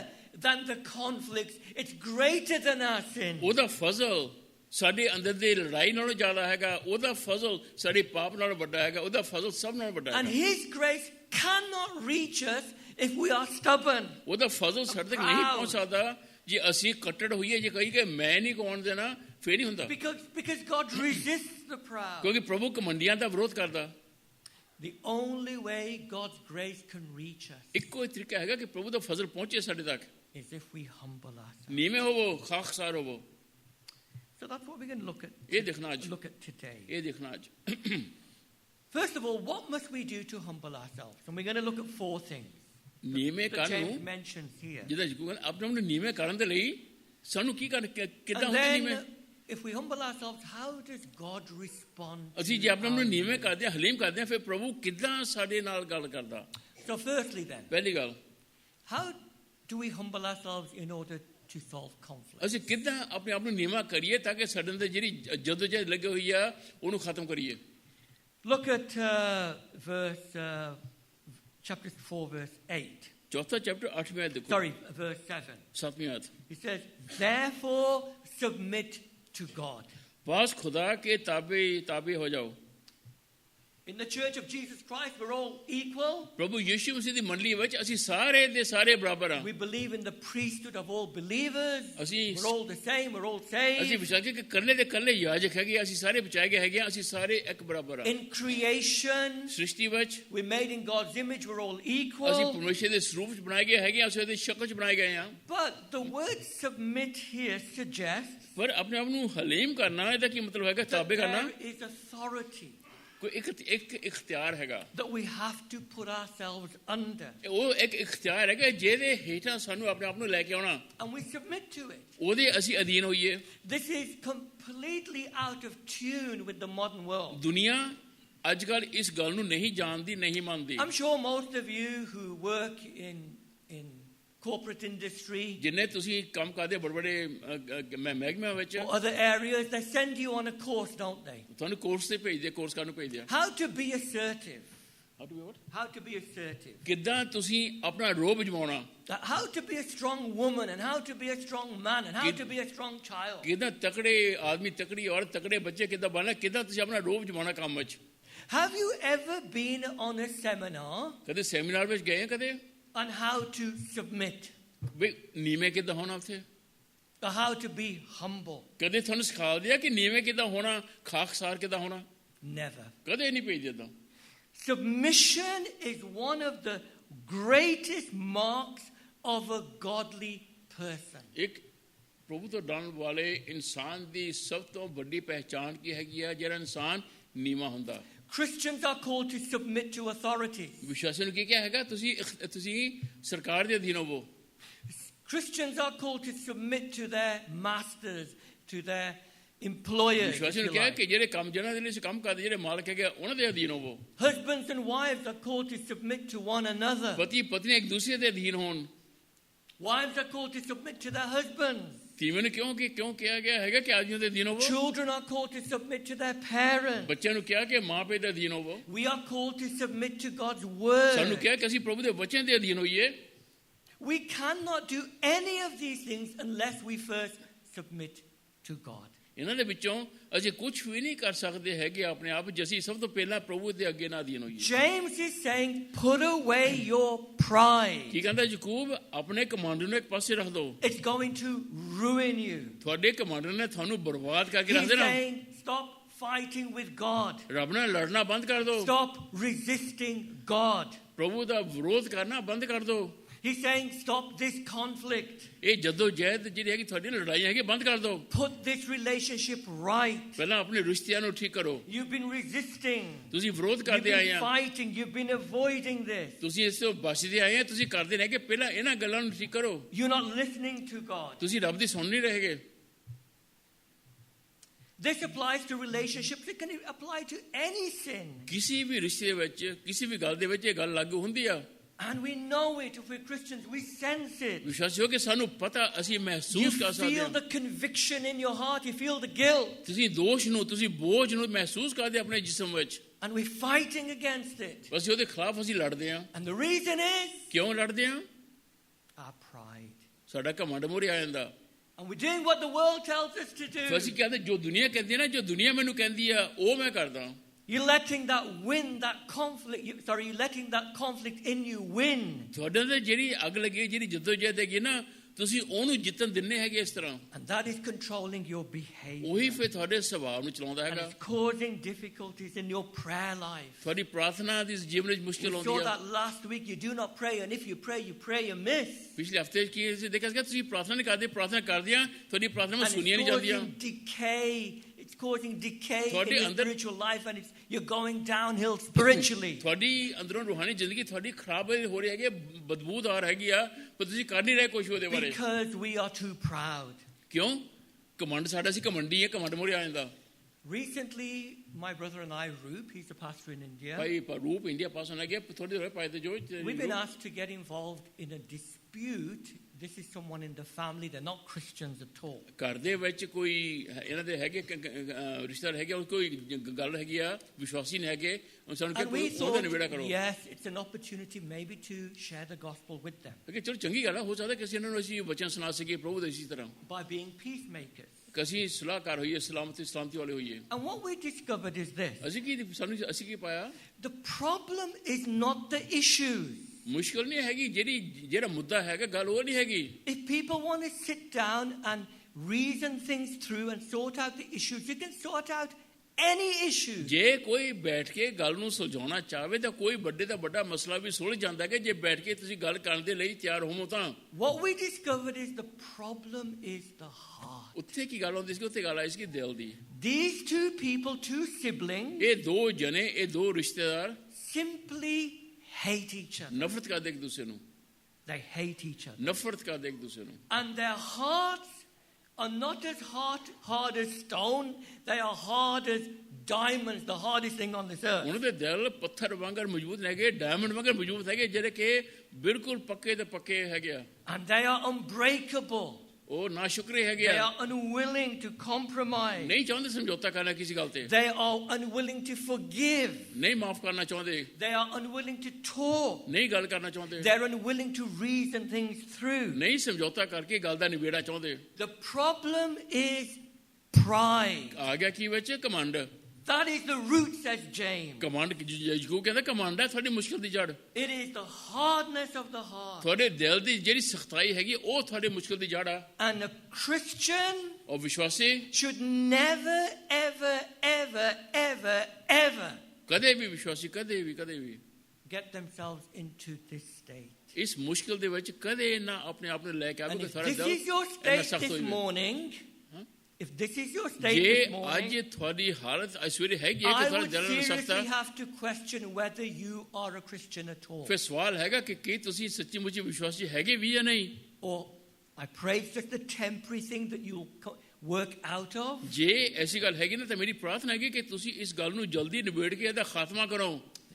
than the conflicts. It's greater than our sin. ਉਹਦਾ ਫਜ਼ਲ ਸਾਡੇ ਅੰਦਰ ਦੀ ਲੜਾਈ ਨਾਲੋਂ ਜ਼ਿਆਦਾ ਹੈਗਾ। ਉਹਦਾ ਫਜ਼ਲ ਸਾਡੇ ਪਾਪ ਨਾਲੋਂ ਵੱਡਾ ਹੈਗਾ। ਉਹਦਾ ਫਜ਼ਲ ਸਭ ਨਾਲੋਂ ਵੱਡਾ And ਹੈਗਾ। his grace cannot reach us if we are stubborn. ਉਹਦਾ ਫਜ਼ਲ ਸਾਡੇ ਤੱਕ ਨਹੀਂ ਪਹੁੰਚ ਸਕਦਾ ਜੇ ਅਸੀਂ ਕੱਟੜ ਹੋਈਏ। ਜੇ ਕਹੀ ਕਿ ਮੈਂ ਨਹੀਂ ਕੌਣ ਦੇਣਾ, ਫੇਰ ਨਹੀਂ ਹੁੰਦਾ। Because God resists the proud. ਕਿਉਂਕਿ ਪ੍ਰਭੂ ਕਮੰਡੀਆਂ ਦਾ ਵਿਰੋਧ ਕਰਦਾ। The only way God's grace can reach us ਇੱਕੋ ਹੀ ਤਰੀਕਾ ਹੈਗਾ ਕਿ ਪ੍ਰਭੂ ਦਾ ਫਜ਼ਲ ਪਹੁੰਚੇ ਸਾਡੇ ਤੱਕ। is if we humble ourselves. ਨੀਵੇਂ ਹੋਵੋ, ਖਾਕਸਾਰ ਹੋਵੋ। So that's what we're going to ਇਹ ਦੇਖਣਾ ਅੱਜ। look at today. ਇਹ ਦੇਖਣਾ ਅੱਜ। First of all, what must we do to humble ourselves? And we're going to look at 4 things ਨੀਵੇਂ that ਕਰਨ James ਨੂੰ mentions here. ਜਿਹਦਾ ਯਕੂਨ ਆਪਣੇ ਨੂੰ ਨੀਵੇਂ ਕਰਨ ਦੇ ਲਈ ਸਾਨੂੰ ਕੀ ਕਰ ਕਿੱਦਾਂ And ਹੁੰਦੇ ਨੀਵੇਂ? then, if we humble ourselves, how does God respond? ਅਸੀਂ to ਜੇ ਆਪਣੇ our ਨੂੰ ਨੀਵੇਂ humility? ਕਰਦੇ ਹਾਂ, ਹਲੀਮ ਕਰਦੇ ਹਾਂ, ਫਿਰ ਪ੍ਰਭੂ ਕਿੱਦਾਂ ਸਾਡੇ ਨਾਲ ਗੱਲ ਕਰਦਾ? So firstly then, ਪਹਿਲੀ ਗੱਲ, how do we humble ourselves in order to solve conflict? ਅਸੀਂ ਕਿੱਦਾਂ ਆਪਣੇ ਆਪ ਨੂੰ ਨੀਵਾਂ ਕਰੀਏ ਤਾਂ ਕਿ ਸਾਡੇ ਅੰਦਰ ਜਿਹੜੀ ਜਦੋਜਹਿਦ ਲੱਗੀ ਹੋਈ ਆ ਉਹਨੂੰ ਖਤਮ ਕਰੀਏ। Look at chapter 4, verse 8. ਚੌਥਾ ਚੈਪਟਰ 8ਵੀਂ ਆਇਤ ਦੇਖੋ। Sorry, verse 7. 7ਵੀਂ ਆਇਤ। He says, therefore submit to God. पास खुदा के ताबे हो जाओ। In the church of Jesus Christ, we're all equal. प्रभु यीशु मसीह दी मंडली विच ਅਸੀਂ ਸਾਰੇ ਦੇ ਸਾਰੇ ਬਰਾਬਰ ਹਾਂ। We believe in the priesthood of all believers. ਅਸੀਂ We're all the same. We're all ਅਸੀਂ saved. ਵਿਚਾਰ ਕਿ ਕੱਲੇ ਦੇ ਕੱਲੇ ਯਾਜਕ ਹੈਗੇ, ਅਸੀਂ ਸਾਰੇ ਬਚਾਏ ਗਏ ਹੈਗੇ, ਅਸੀਂ ਸਾਰੇ ਇੱਕ ਬਰਾਬਰ ਹਾਂ। In creation, ਸ੍ਰਿਸ਼ਟੀ ਵਿੱਚ we're made in God's image. We're all ਅਸੀਂ equal. ਪਰਮੇਸ਼ਰ ਦੇ ਸਰੂਪ ਵਿੱਚ ਬਣਾਏ ਗਏ ਹੈਗੇ, ਅਸੀਂ ਉਹਦੀ ਸ਼ਕਲ 'ਚ ਬਣਾਏ ਗਏ ਹਾਂ। But the word submit here suggests ਪਰ ਆਪਣੇ ਆਪ ਨੂੰ ਹਲੀਮ ਕਰਨਾ ਇਹਦਾ ਕੀ ਮਤਲਬ ਹੈਗਾ? that ਤਾਬੇ ਕਰਨਾ there is authority ਕੋਈ ਇੱਕ ਇਖਤਿਆਰ ਹੈਗਾ। that we have to put ourselves under. ਉਹ ਇੱਕ ਇਖਤਿਆਰ ਹੈਗਾ ਜਿਹਦੇ ਹੇਠਾਂ ਸਾਨੂੰ ਆਪਣੇ ਆਪ ਨੂੰ ਲੈ ਕੇ ਆਉਣਾ, And we submit to it. ਉਹਦੇ ਅਸੀਂ ਅਧੀਨ ਹੋਈਏ। This is completely out of tune with the modern world. ਦੁਨੀਆ ਅੱਜ ਕੱਲ ਇਸ ਗੱਲ ਨੂੰ ਨਹੀਂ ਜਾਣਦੀ, ਨਹੀਂ ਮੰਨਦੀ। I'm sure most of you who work in corporate industry ਜਿੰਨੇ ਤੁਸੀਂ ਕੰਮ ਕਰਦੇ ਬੜੇ ਮਹਿਕਮਿਆਂ ਵਿੱਚ, or other areas, they send you on a course, don't they? ਤੁਹਾਨੂੰ ਕੋਰਸ ਤੇ ਭੇਜਦੇ, ਕੋਰਸ ਕਰਨ ਨੂੰ ਭੇਜਦੇ ਆ। How to be assertive. How How to be assertive. ਕਿੱਦਾਂ ਤੁਸੀਂ ਆਪਣਾ ਰੋਬ ਜਮਾਉਣਾ, How to be a strong woman and how to be a strong man and how to be a strong child. ਕਿੱਦਾਂ ਤਕੜੇ ਆਦਮੀ, ਤਕੜੀ ਔਰਤ, ਤਕੜੇ ਬੱਚੇ ਕਿੱਦਾਂ ਬਣਨਾ, ਕਿੱਦਾਂ ਤੁਸੀਂ ਆਪਣਾ ਰੋਬ ਜਮਾਉਣਾ ਕੰਮ ਵਿੱਚ। Have you ever been on a seminar ਕਦੇ ਸੈਮੀਨਾਰ ਵਿੱਚ ਗਏ ਆ ਕਦੇ? on how to submit ਵੀ ਨੀਵੇਂ ਕਿੱਦਾਂ ਹੋਣਾ ਉੱਥੇ? or how to be humble? ਕਦੇ ਤੁਹਾਨੂੰ ਸਿਖਾ ਦਿਆ ਕਿ ਨੀਵੇਂ ਕਿੱਦਾਂ ਹੋਣਾ, ਖਾਕਸਾਰ ਕਿੱਦਾਂ ਹੋਣਾ? Never. ਕਦੇ ਨਹੀਂ ਭੇਜਦੇ ਏਦਾਂ। Submission is one of the greatest marks of a godly person. ਇੱਕ ਪ੍ਰਭੂ ਤੋਂ ਡਰਨ ਵਾਲੇ ਇਨਸਾਨ ਦੀ ਸਭ ਤੋਂ ਵੱਡੀ ਪਹਿਚਾਣ ਕੀ ਹੈਗੀ ਆ? ਜਿਹੜਾ ਇਨਸਾਨ ਨੀਵਾਂ ਹੁੰਦਾ। Christians are called to submit to authorities. ਵਿਸ਼ਵਾਸੀਆਂ ਨੂੰ ਕੀ ਕਿਹਾ ਹੈਗਾ? ਤੁਸੀਂ ਸਰਕਾਰ ਦੇ ਅਧੀਨ ਹੋਵੋ। Christians are called to submit to their masters, to their employers. if ਵਿਸ਼ਵਾਸੀਆਂ you ਨੂੰ ਕਿਹਾ like. ਕਿ ਜਿਹੜੇ ਕੰਮ ਜਿਹਨਾਂ ਦੇ ਲਈ ਅਸੀਂ ਕੰਮ ਕਰਦੇ, ਜਿਹੜੇ ਮਾਲਕ ਹੈਗੇ ਉਹਨਾਂ ਦੇ ਅਧੀਨ ਹੋਵੋ। Husbands and wives are called to submit to one another. ਪਤੀ ਪਤਨੀ ਇੱਕ ਦੂਸਰੇ ਦੇ ਅਧੀਨ ਹੋਣ। Wives are called to submit to their husbands. ਤੀਵੇਂ ਨੂੰ ਕਿਉਂ ਕਿਹਾ ਗਿਆ ਹੈਗਾ ਕਿ ਆਦਮੀਆਂ ਦੇ ਅਧੀਨ ਹੋਵੋ? Children are called to submit to their parents. ਬੱਚਿਆਂ ਨੂੰ ਕਿਹਾ ਕਿ ਮਾਂ ਪਿਓ ਦੇ ਅਧੀਨ ਹੋਵੋ। We are called to submit to God's ਸਾਨੂੰ word. ਕਿਹਾ ਕਿ ਅਸੀਂ ਪ੍ਰਭੂ ਦੇ ਵਚਨ ਦੇ ਅਧੀਨ ਹੋਈਏ। We cannot do any of these things unless we first submit to God. ਇਹਨਾਂ ਦੇ ਵਿੱਚੋਂ ਅਸੀਂ ਕੁਝ ਵੀ ਨਹੀਂ ਕਰ ਸਕਦੇ ਹੈਗੇ ਆਪਣੇ ਆਪ, ਜੇ ਅਸੀਂ ਸਭ ਤੋਂ ਪਹਿਲਾਂ ਪ੍ਰਭੂ ਦੇ ਅੱਗੇ ਨਾ ਅਧੀਨ ਹੋਈਏ। James is saying, put away your pride. ਕੀ ਕਹਿੰਦਾ ਯਾਕੂਬ? ਆਪਣੇ ਕਮਾਂਡਰ ਨੂੰ ਇੱਕ ਪਾਸੇ ਰੱਖ ਦਿਓ। It's going to ruin you. ਤੁਹਾਡੇ ਕਮਾਂਡਰ ਨੇ ਤੁਹਾਨੂੰ ਬਰਬਾਦ ਕਰਕੇ ਰੱਖ He's ਦੇਣਾ। saying, stop fighting with God. ਰੱਬ ਨਾਲ ਲੜਨਾ ਬੰਦ ਕਰ ਦਿਓ। Stop resisting God. ਪ੍ਰਭੂ ਦਾ ਵਿਰੋਧ ਕਰਨਾ ਬੰਦ ਕਰ ਦਿਓ। He's saying, stop this conflict. ਇਹ ਜਦੋਂ ਜਹਿਦ ਜਿਹੜੀ ਹੈਗੀ ਤੁਹਾਡੀ ਲੜਾਈਆਂ ਹੈਗੀ ਬੰਦ ਕਰ ਦਿਓ Put this relationship right. ਪਹਿਲਾਂ ਆਪਣੇ ਰਿਸ਼ਤਿਆਂ ਨੂੰ ਠੀਕ ਕਰੋ You've been resisting. ਤੁਸੀਂ ਵਿਰੋਧ You've ਕਰਦੇ ਆਏ been ਆ fighting. You've been avoiding this. ਤੁਸੀਂ ਇਸ ਤੋਂ ਬਚਦੇ ਆਏ ਆ ਤੁਸੀਂ ਕਰਦੇ ਰਹੇ ਕਿ ਪਹਿਲਾਂ ਇਹਨਾਂ ਗੱਲਾਂ ਨੂੰ ਠੀਕ ਕਰੋ You're not listening to God. ਤੁਸੀਂ ਰੱਬ ਦੀ ਸੁਣ ਨਹੀਂ ਰਹੇਗੇ This applies to relationships. It can apply to any sin. ਕਿਸੇ ਵੀ ਰਿਸ਼ਤੇ ਵਿੱਚ ਕਿਸੇ ਵੀ ਗੱਲ ਦੇ ਵਿੱਚ ਇਹ ਗੱਲ ਲਾਗੂ ਹੁੰਦੀ ਆ And we know it. If we're Christians, we sense it. ਵਿਸ਼ਵਾਸੀ ਹੋ ਕਿ ਸਾਨੂੰ ਪਤਾ ਅਸੀਂ You ਮਹਿਸੂਸ ਕਰ ਸਕਦੇ feel ਹਾਂ the conviction in your heart. You feel the guilt. ਤੁਸੀਂ ਦੋਸ਼ ਨੂੰ ਤੁਸੀਂ ਬੋਝ ਨੂੰ ਮਹਿਸੂਸ ਕਰਦੇ ਆਪਣੇ ਜਿਸਮ ਵਿੱਚ And we're fighting against it. ਅਸੀਂ ਉਹਦੇ ਖਿਲਾਫ ਅਸੀਂ ਲੜਦੇ ਹਾਂ And the reason is ਕਿਉਂ ਲੜਦੇ ਹਾਂ our pride. ਸਾਡਾ ਘਮੰਡ ਮੂਹਰੇ ਆ ਜਾਂਦਾ And we're doing what the world tells us to ਫਿਰ do. ਅਸੀਂ ਕਹਿੰਦੇ ਜੋ ਦੁਨੀਆ ਕਹਿੰਦੀ ਹੈ ਨਾ ਜੋ ਦੁਨੀਆ ਮੈਨੂੰ ਕਹਿੰਦੀ ਆ ਉਹ ਮੈਂ ਕਰਦਾ You're letting that win, that conflict. You're letting that conflict in you win. ਤੁਹਾਡੇ ਤੇ ਜਿਹੜੀ ਅੱਗ ਲੱਗੀ ਜਿਹੜੀ ਜਦੋਜਹਿਦ ਹੈਗੀ ਨਾ ਤੁਸੀਂ ਉਹਨੂੰ ਜਿੱਤਣ ਦਿੰਨੇ ਹੈਗੇ ਇਸ ਤਰ੍ਹਾਂ And that is controlling your behavior. ਉਹੀ ਫਿਰ ਤੁਹਾਡੇ ਸੁਭਾਅ ਨੂੰ ਚਲਾਉਂਦਾ And ਹੈਗਾ it's causing difficulties in your prayer life. ਤੁਹਾਡੀ ਪ੍ਰਾਰਥਨਾ ਦੀ ਜੀਵਨ ਵਿੱਚ ਮੁਸ਼ਕਿਲ We ਆਉਂਦੀ saw ਆ that last week. You do not pray, and if you pray amiss. ਪਿਛਲੇ ਹਫਤੇ ਕੀ ਅਸੀਂ ਦੇਖਿਆ ਸੀ ਤੁਸੀਂ ਪ੍ਰਾਰਥਨਾ ਨਹੀਂ ਕਰਦੇ ਪ੍ਰਾਰਥਨਾ ਕਰਦਿਆਂ ਤੁਹਾਡੀ ਪ੍ਰਾਰਥਨਾ And ਸੁਣੀਆਂ ਨਹੀਂ it's ਜਾਂਦੀਆਂ causing decay. It's causing decay in ਤੁਹਾਡੇ your ਅੰਦਰ- spiritual life, and you're going downhill spiritually. ਤੁਹਾਡੀ ਅੰਦਰੋਂ ਰੂਹਾਨੀ ਜ਼ਿੰਦਗੀ ਤੁਹਾਡੀ ਖਰਾਬ ਹੋ ਰਹੀ ਹੈਗੀ ਹੈ, ਬਦਬੂਦਾਰ ਹੈਗੀ ਆ ਪਰ ਤੁਸੀਂ ਕਰ ਨਹੀਂ ਰਹੇ ਕੁਝ ਉਹਦੇ ਬਾਰੇ Because we are too proud. ਕਿਉਂ ਘਮੰਡ ਸਾਡਾ ਸੀ ਘਮੰਡੀ ਹੈ ਘਮੰਡ ਮੋਰੇ ਆ ਜਾਂਦਾ Recently, my brother and I, Roop, he's a pastor in India. ਭਾਈ ਰੂਪ ਇੰਡੀਆ ਪਾਸ ਹੋਣਾ ਗਿਆ ਥੋੜੀ ਦੇਰ ਪਾਏ ਤੇ ਜੋ We've been asked to get involved in a dispute. This is someone in the family. They're not Christians at all. ਘਰ ਦੇ ਵਿੱਚ ਕੋਈ ਇਹਨਾਂ ਦੇ ਹੈਗੇ ਰਿਸ਼ਤੇਦਾਰ ਹੈਗੇ ਉਹ ਕੋਈ ਗੱਲ ਹੈਗੀ ਆ ਵਿਸ਼ਵਾਸੀ ਨਹੀਂ ਹੈਗੇ ਸਾਨੂੰ And we ਕਿ ਉਹਦਾ ਨਿਬੇੜਾ thought, ਕਰੋ yes, it's an opportunity maybe to share the gospel with them ਕਿ ਚਲੋ ਚੰਗੀ ਗੱਲ ਆ ਹੋ ਸਕਦਾ ਕਿ ਅਸੀਂ ਇਹਨਾਂ ਨੂੰ ਅਸੀਂ ਵਚਨ ਸੁਣਾ ਸਕੀਏ ਪ੍ਰਭੂ ਦੇ ਇਸੇ ਤਰ੍ਹਾਂ by being peacemakers. ਕਿ ਅਸੀਂ ਸਲਾਹਕਾਰ ਹੋਈਏ ਸਲਾਮਤੀ ਵਾਲੇ ਹੋਈਏ And what we discovered is this. ਅਸੀਂ ਕੀ ਪਾਇਆ The problem is not the issues. ਮੁਸ਼ਕਲ ਨਹੀਂ ਹੈਗੀ ਜਿਹੜਾ ਮੁੱਦਾ ਹੈਗਾ ਗੱਲ ਉਹ ਨਹੀਂ ਹੈਗੀ If people want to sit down and reason things through and sort out the issues, you can sort out any issue. ਜੇ ਕੋਈ ਬੈਠ ਕੇ ਗੱਲ ਨੂੰ ਸੁਲਝਾਉਣਾ ਚਾਹਵੇ ਤਾਂ ਕੋਈ ਵੱਡੇ ਦਾ ਵੱਡਾ ਮਸਲਾ ਵੀ ਸੁਲਝ ਜਾਂਦਾ ਕਿ ਜੇ ਬੈਠ ਕੇ ਤੁਸੀਂ ਗੱਲ ਕਰਨ ਦੇ ਲਈ ਤਿਆਰ ਹੋਵੋ ਤਾਂ What we discovered is the problem is the heart. ਉੱਥੇ ਕੀ ਗੱਲ ਹੁੰਦੀ ਸੀ ਉੱਥੇ ਗੱਲ ਆਈ ਸੀ ਦਿਲ ਦੀ These two people, two siblings, ਇਹ ਦੋ ਜਣੇ ਇਹ ਦੋ ਰਿਸ਼ਤੇਦਾਰ simply hate each other. ਨਫ਼ਰਤ ਕਰਦੇ ਇੱਕ ਦੂਸਰੇ ਨੂੰ They hate each other. ਨਫ਼ਰਤ ਕਰਦੇ ਇੱਕ ਦੂਸਰੇ ਨੂੰ And their hearts are not as hard as stone. They are hard as diamonds, the hardest thing on this earth. ਉਹਨਾਂ ਦੇ ਦਿਲ ਪੱਥਰ ਵਾਂਗਰ ਮਜ਼ਬੂਤ ਹੈਗੇ ਡਾਇਮੰਡ ਵਾਂਗਰ ਮਜ਼ਬੂਤ ਹੈਗੇ ਜਿਹੜੇ ਕਿ ਬਿਲਕੁਲ ਪੱਕੇ ਤੇ ਪੱਕੇ ਹੈਗੇ ਆ And they are unbreakable. ਉਹ ਨਾ ਸ਼ੁਕਰੇ ਹੈਗੇ They ਆ are unwilling to compromise. ਨਹੀਂ ਚਾਹੁੰਦੇ ਸਮਝੌਤਾ ਕਰਨਾ ਕਿਸੇ ਗੱਲ ਤੇ They are unwilling to forgive. ਨਹੀਂ ਮਾਫ ਕਰਨਾ ਚਾਹੁੰਦੇ They are unwilling to talk. ਨਹੀਂ ਗੱਲ ਕਰਨਾ ਚਾਹੁੰਦੇ They're unwilling to reason things through. ਨਹੀਂ ਸਮਝੌਤਾ ਕਰਕੇ ਗੱਲ ਦਾ ਨਿਬੇੜਾ ਚਾਹੁੰਦੇ The problem is pride. ਆ ਗਿਆ ਕੀ ਵਿੱਚ command That is the root, says James. Command ਯਿਸੂ ਕਹਿੰਦਾ ਕਮਾਂਡ ਹੈ ਤੁਹਾਡੀ ਮੁਸ਼ਕਲ ਦੀ ਜੜ It is the hardness of the heart. ਤੁਹਾਡੇ ਦਿਲ ਦੀ ਜਿਹੜੀ ਸਖਤਾਈ ਹੈਗੀ ਉਹ ਤੁਹਾਡੀ ਮੁਸ਼ਕਲ ਦੀ ਜੜ ਆ And a Christian ਉਹ ਵਿਸ਼ਵਾਸੀ should never, ever, ever, ever, ever ਕਦੇ ਵੀ ਵਿਸ਼ਵਾਸੀ ਕਦੇ ਵੀ get themselves into this state. ਇਸ ਮੁਸ਼ਕਲ ਦੇ ਵਿੱਚ ਕਦੇ ਨਾ ਆਪਣੇ ਆਪ ਨੂੰ ਲੈ ਕੇ ਆਵੇ And ਕਿ if ਸਾਰਾ this ਦਿਲ is your ਇੰਨਾ state ਸਖਤ ਹੋ this ਜਾਵੇ morning, if this is your state ਜੇ this ਅੱਜ morning, ਤੁਹਾਡੀ ਹਾਲਤ ਸਵੇਰੇ ਹੈਗੀ ਹੈ ਕਿ I ਤੁਹਾਡਾ would ਦਿਲ ਸਖਤ seriously ਹੈ have to question whether you are a Christian at all. ਫਿਰ ਸਵਾਲ ਹੈਗਾ ਕਿ ਕੀ ਤੁਸੀਂ ਸੱਚੀ ਮੁੱਚੀ ਵਿਸ਼ਵਾਸੀ ਹੈਗੇ ਵੀ ਜਾਂ ਨਹੀਂ Or I pray it's just a temporary thing that you'll work out of. ਜੇ ਐਸੀ ਗੱਲ ਹੈਗੀ ਨਾ ਤਾਂ ਮੇਰੀ ਪ੍ਰਾਰਥਨਾ ਹੈਗੀ ਕਿ ਤੁਸੀਂ ਇਸ ਗੱਲ ਨੂੰ ਜਲਦੀ ਨਿਬੇੜ ਕੇ ਇਹਦਾ ਖਾਤਮਾ ਕਰੋ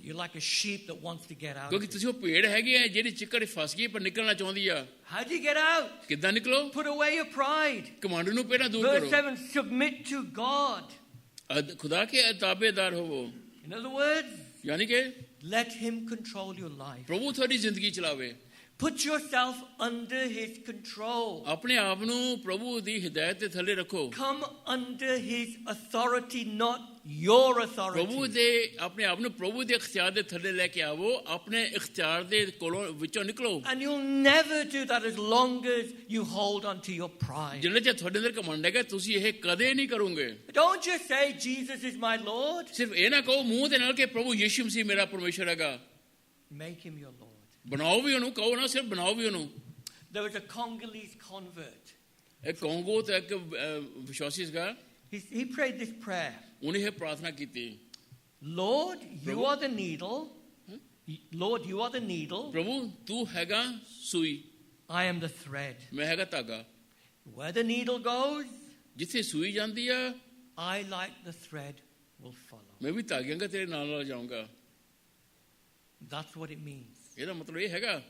You're like a sheep that wants to get out. ਕਿਉਂਕਿ ਤੁਸੀਂ ਉਹ ਭੇਡ ਹੈਗੇ ਆ ਜਿਹੜੀ ਚਿੱਕੜ ਫਸ ਗਈ ਪਰ ਨਿਕਲਣਾ ਚਾਹੁੰਦੀ ਆ How do you get out? ਕਿੱਦਾਂ ਨਿਕਲੋ Put away your pride. Command ਨੂੰ ਪਹਿਲਾਂ ਦੂਰ Verse ਕਰੋ 7, submit to God. ਖੁਦਾ ਕੇ ਤਾਬੇਦਾਰ ਹੋਵੋ In other words, ਯਾਨੀ ਕਿ let him control your life. ਪ੍ਰਭੂ ਤੁਹਾਡੀ ਜ਼ਿੰਦਗੀ ਚਲਾਵੇ Put yourself under his control. ਆਪਣੇ ਆਪ ਨੂੰ ਪ੍ਰਭੂ ਦੀ ਹਿਦਾਇਤ ਦੇ ਥੱਲੇ ਰੱਖੋ Come under his authority, not your ਪ੍ਰਭੂ authority. ਦੇ ਆਪਣੇ ਆਪ ਨੂੰ ਪ੍ਰਭੂ ਦੇ ਇਖਤਿਆਰ ਦੇ ਥੱਲੇ ਲੈ ਕੇ ਆਵੋ ਆਪਣੇ ਇਖਤਿਆਰ ਦੇ ਕੋਲੋਂ ਵਿੱਚੋਂ ਨਿਕਲੋ And you'll never do that as long as you hold on to your pride. ਜਿੰਨੇ ਚਿਰ ਤੁਹਾਡੇ ਅੰਦਰ ਕਮਾਂਡ ਹੈਗਾ ਤੁਸੀਂ ਇਹ ਕਦੇ ਨਹੀਂ ਕਰੋਗੇ Don't just say, Jesus is my Lord. ਸਿਰਫ ਇਹ ਨਾ ਕਹੋ ਮੂੰਹ ਦੇ ਨਾਲ ਕਿ ਪ੍ਰਭੂ ਯਿਸੂ ਮਸੀਹ ਮੇਰਾ ਪਰਮੇਸ਼ਰ ਹੈਗਾ Make him your Lord. ਬਣਾਓ ਵੀ ਉਹਨੂੰ, ਕਹੋ ਨਾ ਸਿਰਫ ਬਣਾਓ ਵੀ ਉਹਨੂੰ। There was a Congolese convert. ਇਹ ਕੋਂਗੋ ਤੇ ਇੱਕ ਵਿਸ਼ਵਾਸੀ ਸੀਗਾ, He prayed this prayer. ਉਹਨੇ ਇਹ ਪ੍ਰਾਰਥਨਾ ਕੀਤੀ, Lord, you are the needle. Lord, you are the needle. ਪ੍ਰਭੂ ਤੂੰ ਹੈਗਾ ਸੂਈ, I am the thread. ਮੈਂ ਹੈਗਾ ਧਾਗਾ। Where the needle goes, ਜਿੱਥੇ ਸੂਈ ਜਾਂਦੀ ਆ, I, like the thread, will follow. ਮੈਂ ਵੀ ਧਾਗਿਆਂ ਦਾ ਤੇਰੇ ਨਾਲ ਨਾਲ ਜਾਊਂਗਾ। That's what it means ਇਹਦਾ ਮਤਲਬ ਇਹ ਹੈਗਾ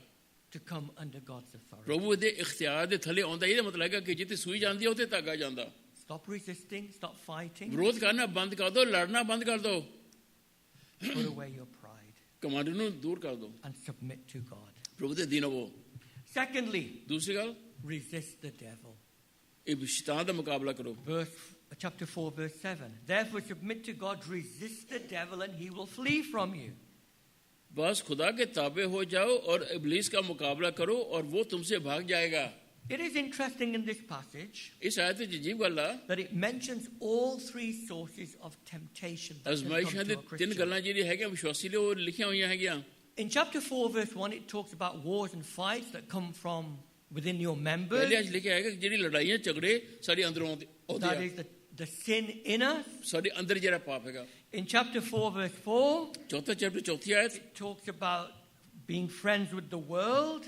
to come under God's authority. ਪ੍ਰਭੂ ਦੇ ਇਖਤਿਆਰ ਦੇ ਥੱਲੇ ਆਉਂਦਾ। ਇਹਦਾ ਮਤਲਬ ਹੈਗਾ ਕਿ ਜਿੱਥੇ ਸੂਈ ਜਾਂਦੀ ਆ ਉੱਥੇ ਧਾਗਾ ਜਾਂਦਾ। Stop resisting, stop fighting. ਵਿਰੋਧ ਕਰਨਾ ਬੰਦ ਕਰ ਦਿਓ, ਲੜਨਾ ਬੰਦ ਕਰ ਦਿਓ, Put away your pride command ਨੂੰ ਦੂਰ ਕਰ ਦਿਓ, and submit to God. ਪ੍ਰਭੂ ਦੇ ਅਧੀਨ ਹੋਵੋ। Secondly, ਦੂਸਰੀ ਗੱਲ, resist the devil. ਇਹ ਸ਼ੈਤਾਨ ਦਾ ਮੁਕਾਬਲਾ ਕਰੋ। Chapter 4, verse 7. Therefore submit to God, resist the devil and he will flee from you. बस खुदा के ताबे हो जाओ और इब्लीस का मुकाबला करो और वो तुमसे भाग जाएगा। It is interesting in this passage इस आयत में अजीब गल आ, that it mentions all three sources of temptation that can come आजमाइशां they to a तीन Christian. गल्लां ਜਿਹੜੀ ਹੈਗੀਆਂ ਵਿਸ਼ਵਾਸੀ ਲਈ ਉਹ ਲਿਖੀਆਂ ਹੋਈਆਂ ਹੈਗੀਆਂ। In chapter 4, verse 1, it talks about wars and fights that come from within your members. ਪਹਿਲੇ ਅੱਜ ਲਿਖਿਆ ਹੈਗਾ ਕਿ ਜਿਹੜੀ ਲੜਾਈਆਂ ਝਗੜੇ ਸਾਡੇ ਅੰਦਰੋਂ ਆਉਂਦੇ That ਆ, is the sin in us. ਸਾਡੇ ਅੰਦਰ ਜਿਹੜਾ ਪਾਪ ਹੈਗਾ। In chapter 4, verse 4, ਚੌਥਾ ਚੈਪਟਰ ਚੌਥੀ ਆਇਤ, it talks about being friends with the world.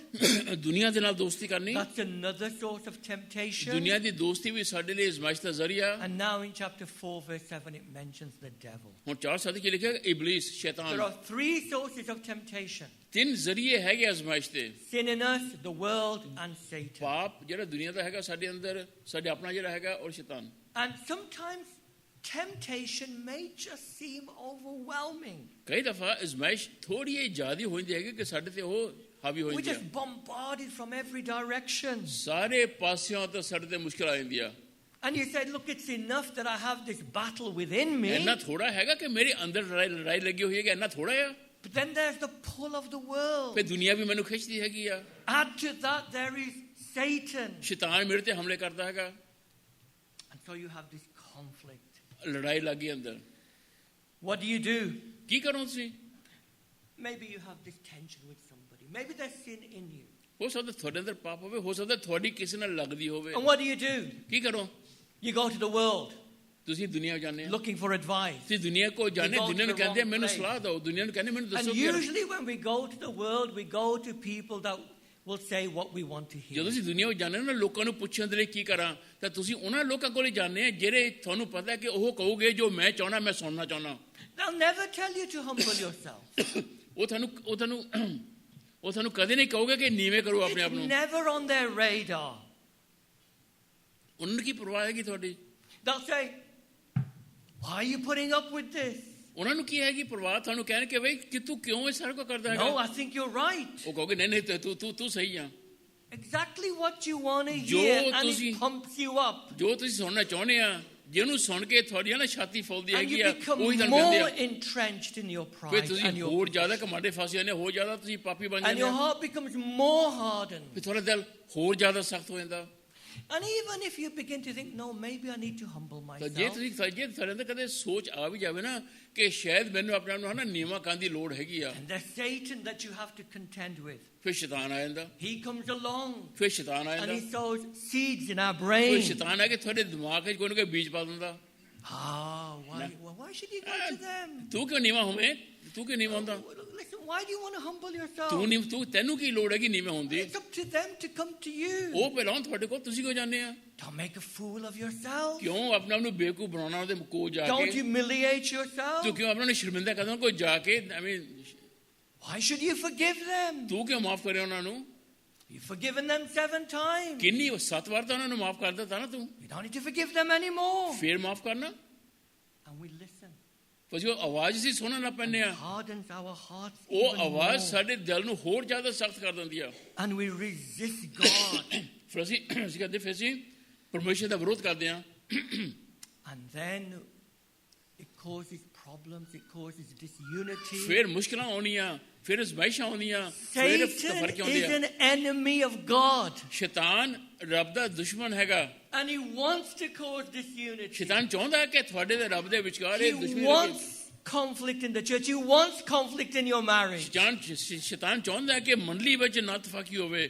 ਦੁਨੀਆ ਦੇ ਨਾਲ ਦੋਸਤੀ ਕਰਨੀ। That's another source of temptation. ਦੁਨੀਆ ਦੀ ਦੋਸਤੀ ਵੀ ਸਾਡੇ ਲਈ ਅਜ਼ਮਾਇਸ਼ ਦਾ ਜ਼ਰੀਆ। And now in chapter 4, verse 7, it mentions the devil. ਹੁਣ 4 ਕੀ ਲਿਖਿਆ, ਇਬਲੀਸ ਸ਼ੈਤਾਨ। There are three sources of temptation: ਤਿੰਨ ਜ਼ਰੀਏ ਹੈਗੇ ਅਜ਼ਮਾਇਸ਼ ਦੇ। sin in us, the world, and Satan. ਪਾਪ ਜਿਹੜਾ ਦੁਨੀਆ ਦਾ ਹੈਗਾ ਸਾਡੇ ਅੰਦਰ, ਸਾਡੇ ਆਪਣਾ ਜਿਹੜਾ ਹੈਗਾ, ਔਰ ਸ਼ੈਤਾਨ। And sometimes temptation may just seem overwhelming. ਕਈ ਦਫਾ ਅਜ਼ਮਾਇਸ਼ ਥੋੜੀ ਜਿਹੀ ਜ਼ਿਆਦਾ ਹੋ ਜਾਂਦੀ ਹੈ ਕਿ ਸਾਡੇ ਤੇ ਉਹ ਹਾਵੀ ਹੋ We're ਜਾਂਦੀ just ਹੈ। bombarded from every direction. ਸਾਰੇ ਪਾਸਿਓਂ ਤੋਂ ਸਾਡੇ ਤੇ ਮੁਸ਼ਕਿਲ ਆ ਜਾਂਦੀ ਆ। And you say, look, it's enough that I have this battle within me. ਇੰਨਾ ਥੋੜਾ ਹੈਗਾ ਕਿ ਮੇਰੇ ਅੰਦਰ ਲੜਾਈ ਲੱਗੀ ਹੋਈ ਹੈ ਕਿ ਇੰਨਾ ਥੋੜਾ ਆ। But then there's the pull of the world. ਫਿਰ ਦੁਨੀਆ ਵੀ ਮੈਨੂੰ ਖਿੱਚਦੀ ਹੈਗੀ ਆ। Add to that, there is Satan. ਸ਼ੈਤਾਨ ਮੇਰੇ ਤੇ ਹਮਲੇ ਕਰਦਾ ਹੈਗਾ। And so you have this conflict. ਲੜਾਈ ਲੱਗੀ ਅੰਦਰ। What do you do? ਕੀ ਕਰੋ ਤੁਸੀਂ? Maybe you have this tension with somebody. Maybe there's sin in you. ਹੋ ਸਕਦਾ ਤੁਹਾਡੇ ਅੰਦਰ ਪਾਪ ਹੋਵੇ, ਹੋ ਸਕਦਾ ਤੁਹਾਡੀ ਕਿਸੇ ਨਾਲ ਲੱਗਦੀ ਹੋਵੇ। And what do? ਕੀ ਕਰੋ? You go to the world ਤੁਸੀਂ ਦੁਨੀਆ ਜਾਂਦੇ ਹੋ, looking for advice. ਤੁਸੀਂ ਦੁਨੀਆ ਕੋ ਜਾਂਦੇ, You go to ਦੁਨੀਆ ਨੂੰ the ਕਹਿੰਦੇ wrong ਮੈਨੂੰ place. ਸਲਾਹ ਦਿਓ, ਦੁਨੀਆ ਨੂੰ ਕਹਿੰਦੇ ਮੈਨੂੰ And ਦੱਸੋ ਕੀ ਕਰਨਾ। usually when we go to the world, we go to people that will say what we want to hear. ਜਦੋਂ ਤੁਸੀਂ ਦੁਨੀਆ ਵਿੱਚ ਜਾਂਦੇ ਹੋ ਨਾ, ਲੋਕਾਂ ਨੂੰ ਪੁੱਛਣ ਦੇ ਲਈ ਕੀ ਕਰਾਂ, ਤਾਂ ਤੁਸੀਂ ਉਹਨਾਂ ਲੋਕਾਂ ਕੋਲ ਜਾਂਦੇ ਆ ਜਿਹੜੇ ਤੁਹਾਨੂੰ ਪਤਾ ਹੈ ਕਿ ਉਹ ਕਹੋਗੇ ਜੋ ਮੈਂ ਚਾਹਣਾ, ਮੈਂ ਸੁਣਨਾ ਚਾਹਣਾ। They'll never tell you to humble yourself. ਉਹ ਤੁਹਾਨੂੰ ਕਦੇ ਨਹੀਂ ਕਹੋਗੇ ਕਿ ਨੀਵੇਂ ਕਰੋ ਆਪਣੇ ਆਪ It's ਨੂੰ। never on their radar. ਉਹਨਾਂ ਨੂੰ ਕੀ ਪਰਵਾਹ ਹੈਗੀ ਤੁਹਾਡੀ? They'll say, why are you putting up with this? ਉਹਨਾਂ ਨੂੰ ਕੀ ਹੈਗੀ ਪਰਵਾਹ? ਤੁਹਾਨੂੰ ਕਹਿਣ ਕਿ ਬਈ ਕਿ ਤੂੰ ਕਿਉਂ ਇਹ ਸਾਰਾ ਕੁਝ ਕਰਦਾ No, ਹੈਗਾ? I think you're right. ਉਹ ਕਹੋਗੇ ਨਹੀਂ ਨਹੀਂ ਤੂੰ ਸਹੀ ਆ। Exactly what you want to ਜੋ hear, and ਤੁਸੀਂ- it pumps you up. ਜੋ ਤੁਸੀਂ ਸੁਣਨਾ ਚਾਹੁੰਦੇ ਆ, ਜਿਹਨੂੰ ਸੁਣ ਕੇ ਤੁਹਾਡੀ ਨਾ ਛਾਤੀ ਫੁੱਲਦੀ And ਹੈਗੀ you ਆ, become ਉਹੀ ਤੁਹਾਨੂੰ ਕਹਿੰਦੇ more ਆ। entrenched in your ਫਿਰ pride ਤੁਸੀਂ and your ਹੋਰ ਜ਼ਿਆਦਾ ਕਮਾਂਡੇ ਫਸ ਜਾਂਦੇ, ਹੋਰ ਜ਼ਿਆਦਾ ਤੁਸੀਂ ਪਾਪੀ ਬਣ and ਜਾਂਦੇ your ਆ। heart becomes more hardened. ਫਿਰ ਤੁਹਾਡਾ ਦਿਲ ਹੋਰ ਜ਼ਿਆਦਾ ਸਖਤ ਹੋ ਜਾਂਦਾ। And even if you begin to think, no, maybe I need to humble ਤਾਂ ਜੇ myself. ਤੁਸੀਂ ਤੁਹਾਡੇ ਅੰਦਰ ਕਦੇ ਸੋਚ ਆ ਵੀ ਜਾਵੇ ਨਾ ਕਿ ਸ਼ਾਇਦ ਮੈਨੂੰ ਆਪਣੇ ਆਪ ਨੂੰ ਹਨਾ ਨੀਵਾਂ ਕਰਨ ਦੀ ਲੋੜ ਹੈਗੀ ਆ, And there's Satan that you have to contend with. ਫਿਰ ਸ਼ੈਤਾਨ ਆ ਜਾਂਦਾ। He comes along ਫਿਰ ਸ਼ੈਤਾਨ ਆ and he ਜਾਂਦਾ। sows seeds in our ਫਿਰ brain. ਸ਼ੈਤਾਨ ਆ ਕੇ ਤੁਹਾਡੇ ਦਿਮਾਗ 'ਚ ਕੋਈ ਨਾ ਕੋਈ ਬੀਜ ਪਾ ਦਿੰਦਾ। Why should you go to them? ਤੂੰ ਕਿਉਂ ਨੀਵਾਂ ਹੋਵੇਂ? ਤੂੰ ਕਿਉਂ ਨੀਵਾਂ ਹੁੰਦਾ? Listen, why do you want to humble yourself? ਤੈਨੂੰ ਕੀ ਲੋੜ ਹੈਗੀ ਨੀਵੇਂ ਹੋਣ ਦੀ? It's up to them to come to you. ਉਹ ਪਹਿਲਾਂ ਤੁਹਾਡੇ ਕੋਲ, ਤੁਸੀਂ ਕਿਉਂ ਜਾਂਦੇ ਆ? Don't make a fool of yourself. ਕਿਉਂ ਆਪਣੇ ਆਪ ਨੂੰ ਬੇਵਕੂਫ ਬਣਾਉਣਾ ਉਹਦੇ ਕੋਲ ਜਾ Don't ਕੇ? humiliate yourself. ਤੂੰ ਕਿਉਂ ਆਪਣੇ ਨੂੰ ਸ਼ਰਮਿੰਦਾ ਕਰਦਾ ਕੋਈ ਜਾ ਕੇ? Why should you forgive them? ਤੂੰ ਕਿਉਂ ਮਾਫ ਕਰੇ ਉਹਨਾਂ ਨੂੰ? You've forgiven them 7 times. ਕਿੰਨੀ 7 ਵਾਰ ਤਾਂ ਉਹਨਾਂ ਨੂੰ ਮਾਫ ਕਰ ਦਿੱਤਾ ਨਾ ਤੂੰ, You don't need to forgive them anymore. ਫੇਰ ਮਾਫ ਕਰਨਾ। And we listen. પછી ਉਹ ਆਵਾਜ਼ ਸੀ ਸੁਣਨ ਲੱਗ ਪੈਂਦੇ ਆ। Hardens our hearts ਉਹ even ਆਵਾਜ਼ more. ਸਾਡੇ ਦਿਲ ਨੂੰ ਹੋਰ ਜ਼ਿਆਦਾ ਸਖਤ ਕਰ ਦਿੰਦੀ ਆ। And we resist God. ਫਿਰ ਅਸੀਂ ਕਹਿੰਦੇ ਫਿਰ ਅਸੀਂ ਪਰਮੇਸ਼ਰ ਦਾ ਵਿਰੋਧ ਕਰਦੇ ਆ। And then it causes problems, it causes disunity. ਫਿਰ ਮੁਸ਼ਕਲਾਂ ਆਉਣੀਆਂ, ਫਿਰ ਅਜ਼ਮਾਇਸ਼ਾਂ ਆਉਣੀਆਂ, ਫਿਰ Satan ਫਰਕ ਆਉਂਦੇ is ਆ। an enemy of God. ਸ਼ੈਤਾਨ ਰੱਬ ਦਾ ਦੁਸ਼ਮਣ ਹੈਗਾ। And he wants to cause disunity. ਸ਼ੈਤਾਨ ਚਾਹੁੰਦਾ ਹੈ ਕਿ ਤੁਹਾਡੇ ਤੇ ਰੱਬ ਦੇ ਵਿਚਕਾਰ ਇਹ He ਦੁਸ਼ਮਣੀ wants conflict in the church. He wants conflict in your marriage. ਸ਼ੈਤਾਨ ਚਾਹੁੰਦਾ ਹੈ ਕਿ ਮੰਡਲੀ ਵਿੱਚ ਨਾ ਤਫਾਕੀ ਹੋਵੇ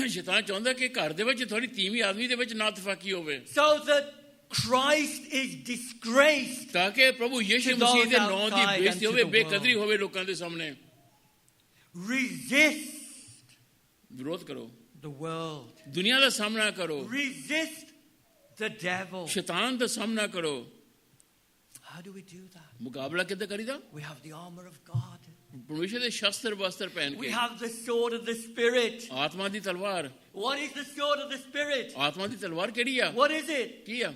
ਸ਼ੈਤਾਨ ਚਾਹੁੰਦਾ ਕਿ ਘਰ ਦੇ ਵਿੱਚ ਥੋੜੀ ਤੀਵੀਂ ਆਦਮੀ ਦੇ ਵਿੱਚ ਨਾ ਤਫਾਕੀ ਹੋਵੇ So that Christ is disgraced. ਤਾਂ ਕਿ ਪ੍ਰਭੂ ਯਿਸੂ ਮਸੀਹ ਦੇ ਨਾਮ ਦੀ ਬੇਇੱਜ਼ਤੀ ਹੋਵੇ ਬੇਕਦਰੀ ਹੋਵੇ ਲੋਕਾਂ ਦੇ ਸਾਹਮਣੇ Resist ਵਿਰੋਧ ਕਰੋ the world. ਦੁਨੀਆ ਦਾ ਸਾਹਮਣਾ ਕਰੋ Resist the devil. ਸ਼ੈਤਾਨ ਦਾ ਸਾਹਮਣਾ ਕਰੋ How do we do that? ਮੁਕਾਬਲਾ ਕਿੱਦਾਂ ਕਰੀਦਾ We have the armor of God. ਪਰਮੇਸ਼ਰ ਦੇ ਸ਼ਸਤਰ ਵਸਤਰ ਪਹਿਨ We K have the sword of the Spirit. ਆਤਮਾ ਦੀ ਤਲਵਾਰ What is the sword of the Spirit? ਆਤਮਾ ਦੀ ਤਲਵਾਰ ਕਿਹੜੀ ਆ What is it? ਕੀ ਆ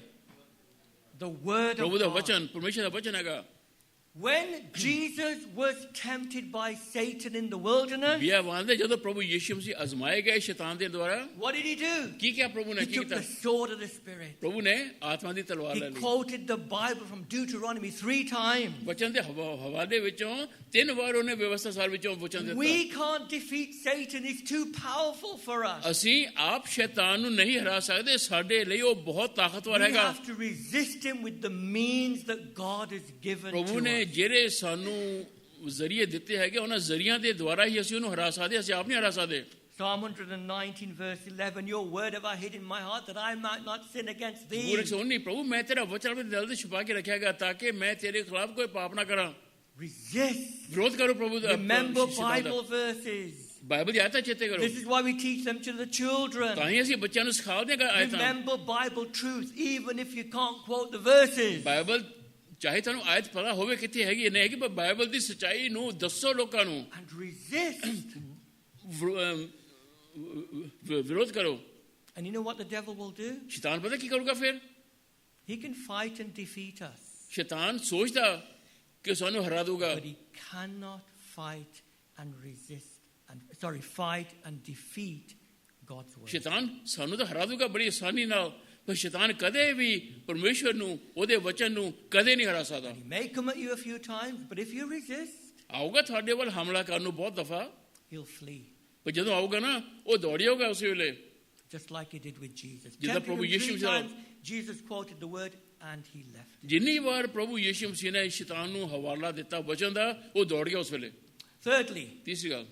The word ਪ੍ਰਭੂ of ਦਾ God. ਵਚਨ ਪਰਮੇਸ਼ਰ ਦਾ ਵਚਨ ਹੈਗਾ When Jesus was tempted by Satan in the wilderness, ਬਿਆਵਾਨ ਦੇ ਜਦੋਂ ਪ੍ਰਭੂ ਯਿਸੂ ਮਸੀਹ ਅਜ਼ਮਾਏ ਗਏ ਸ਼ੈਤਾਨ ਦੇ ਦੁਆਰਾ what did he do? ਕੀ ਕਿਹਾ ਪ੍ਰਭੂ ਨੇ He ਕੀ took ਕੀਤਾ the sword of the Spirit. ਪ੍ਰਭੂ ਨੇ ਆਤਮਾ ਦੀ ਤਲਵਾਰ ਲੈ He ਲਈ quoted the Bible from Deuteronomy 3 times. ਵਚਨ ਦੇ ਹਵਾਲੇ ਵਿੱਚੋਂ 3 ਵਾਰ ਉਹਨੇ ਵਿਵਸਥਾ ਸਾਰ ਵਿੱਚੋਂ ਵਚਨ ਦਿੱਤਾ We can't defeat Satan. He's too powerful for us. ਅਸੀਂ ਆਪ ਸ਼ੈਤਾਨ ਨੂੰ ਨਹੀਂ ਹਰਾ ਸਕਦੇ ਸਾਡੇ ਲਈ ਉਹ ਬਹੁਤ ਤਾਕਤਵਰ We ਹੈਗਾ have to resist him with the means that God has given ਪ੍ਰਭੂ to ਨੇ us. ਜਿਹੜੇ ਸਾਨੂੰ ਜ਼ਰੀਏ ਦਿੱਤੇ ਹੈਗੇ ਉਹਨਾਂ ਜ਼ਰੀਆਂ ਦੇ ਦੁਆਰਾ ਹੀ ਅਸੀਂ ਉਹਨੂੰ ਹਰਾ ਸਕਦੇ ਅਸੀਂ ਆਪ ਨਹੀਂ ਹਰਾ ਸਕਦੇ Psalm 119 verse 11, your word have I hid in my heart that I might not sin against thee. ਪੂਰੇ ਸੋਨੀ ਪ੍ਰਭੂ ਮੈਂ ਤੇਰਾ ਵਚਨ ਆਪਣੇ ਦਿਲ ਵਿੱਚ ਛੁਪਾ ਕੇ ਰੱਖਿਆਗਾ ਤਾਂ ਕਿ ਮੈਂ ਤੇਰੇ ਖਿਲਾਫ ਕੋਈ ਪਾਪ ਨਾ ਕਰਾਂ Resist. ਵਿਰੋਧ ਕਰੋ ਪ੍ਰਭੂ ਦਾ Remember Bible verses. ਬਾਈਬਲ ਦੀ ਆਇਤਾਂ ਚੇਤੇ ਕਰੋ This is why we teach them to the children. ਤਾਂ ਹੀ ਅਸੀਂ ਬੱਚਿਆਂ ਨੂੰ ਸਿਖਾਉਂਦੇ ਹਾਂ ਆਇਤਾਂ Remember Bible truth even if you can't quote the verses. Bible ਚਾਹੇ ਤੁਹਾਨੂੰ ਆਇਤ ਪਤਾ ਹੋਵੇ ਕਿੱਥੇ ਹੈਗੀ ਨਹੀਂ ਹੈਗੀ ਪਰ ਬਾਈਬਲ ਦੀ ਸੱਚਾਈ ਨੂੰ ਦੱਸੋ ਲੋਕਾਂ ਨੂੰ And resist. ਵਿਰੋਧ ਕਰੋ And you know what the devil will do? ਸ਼ੈਤਾਨ ਪਤਾ ਕੀ ਕਰੂਗਾ ਫਿਰ He can fight and defeat us. ਸ਼ੈਤਾਨ ਸੋਚਦਾ ਕਿ ਸਾਨੂੰ ਹਰਾ ਦੂਗਾ But he cannot fight and fight and defeat God's word. ਸ਼ੈਤਾਨ ਸਾਨੂੰ ਤਾਂ ਹਰਾ ਦੂਗਾ ਬੜੀ ਆਸਾਨੀ ਨਾਲ ਪਰ ਸ਼ੈਤਾਨ ਕਦੇ ਵੀ ਪਰਮੇਸ਼ਵਰ ਨੂੰ ਉਹਦੇ ਵਚਨ ਨੂੰ ਕਦੇ ਨਹੀਂ ਹਰਾ ਸਕਦਾ He may come at you a few times, but if you resist, ਆਊਗਾ ਤੁਹਾਡੇ ਵੱਲ ਹਮਲਾ ਕਰਨ ਨੂੰ ਬਹੁਤ ਦਫਾ he'll flee. ਪਰ ਜਦੋਂ ਆਊਗਾ ਨਾ ਉਹ ਦੌੜਿਆਊਗਾ ਉਸੇ ਵੇਲੇ Just like he did with Jesus. ਜਿੱਦਾਂ Tempted ਪ੍ਰਭੂ him ਯਿਸੂ 3 ਮਸੀਹ times, Jesus quoted the word and he left. ਜਿੰਨੀ ਵਾਰ ਪ੍ਰਭੂ ਯਿਸੂ ਮਸੀਹ ਨੇ ਸ਼ੈਤਾਨ ਨੂੰ ਹਵਾਲਾ ਦਿੱਤਾ ਵਚਨ ਦਾ ਉਹ ਦੌੜ ਗਿਆ ਉਸ ਵੇਲੇ Thirdly, ਤੀਸਰੀ ਗੱਲ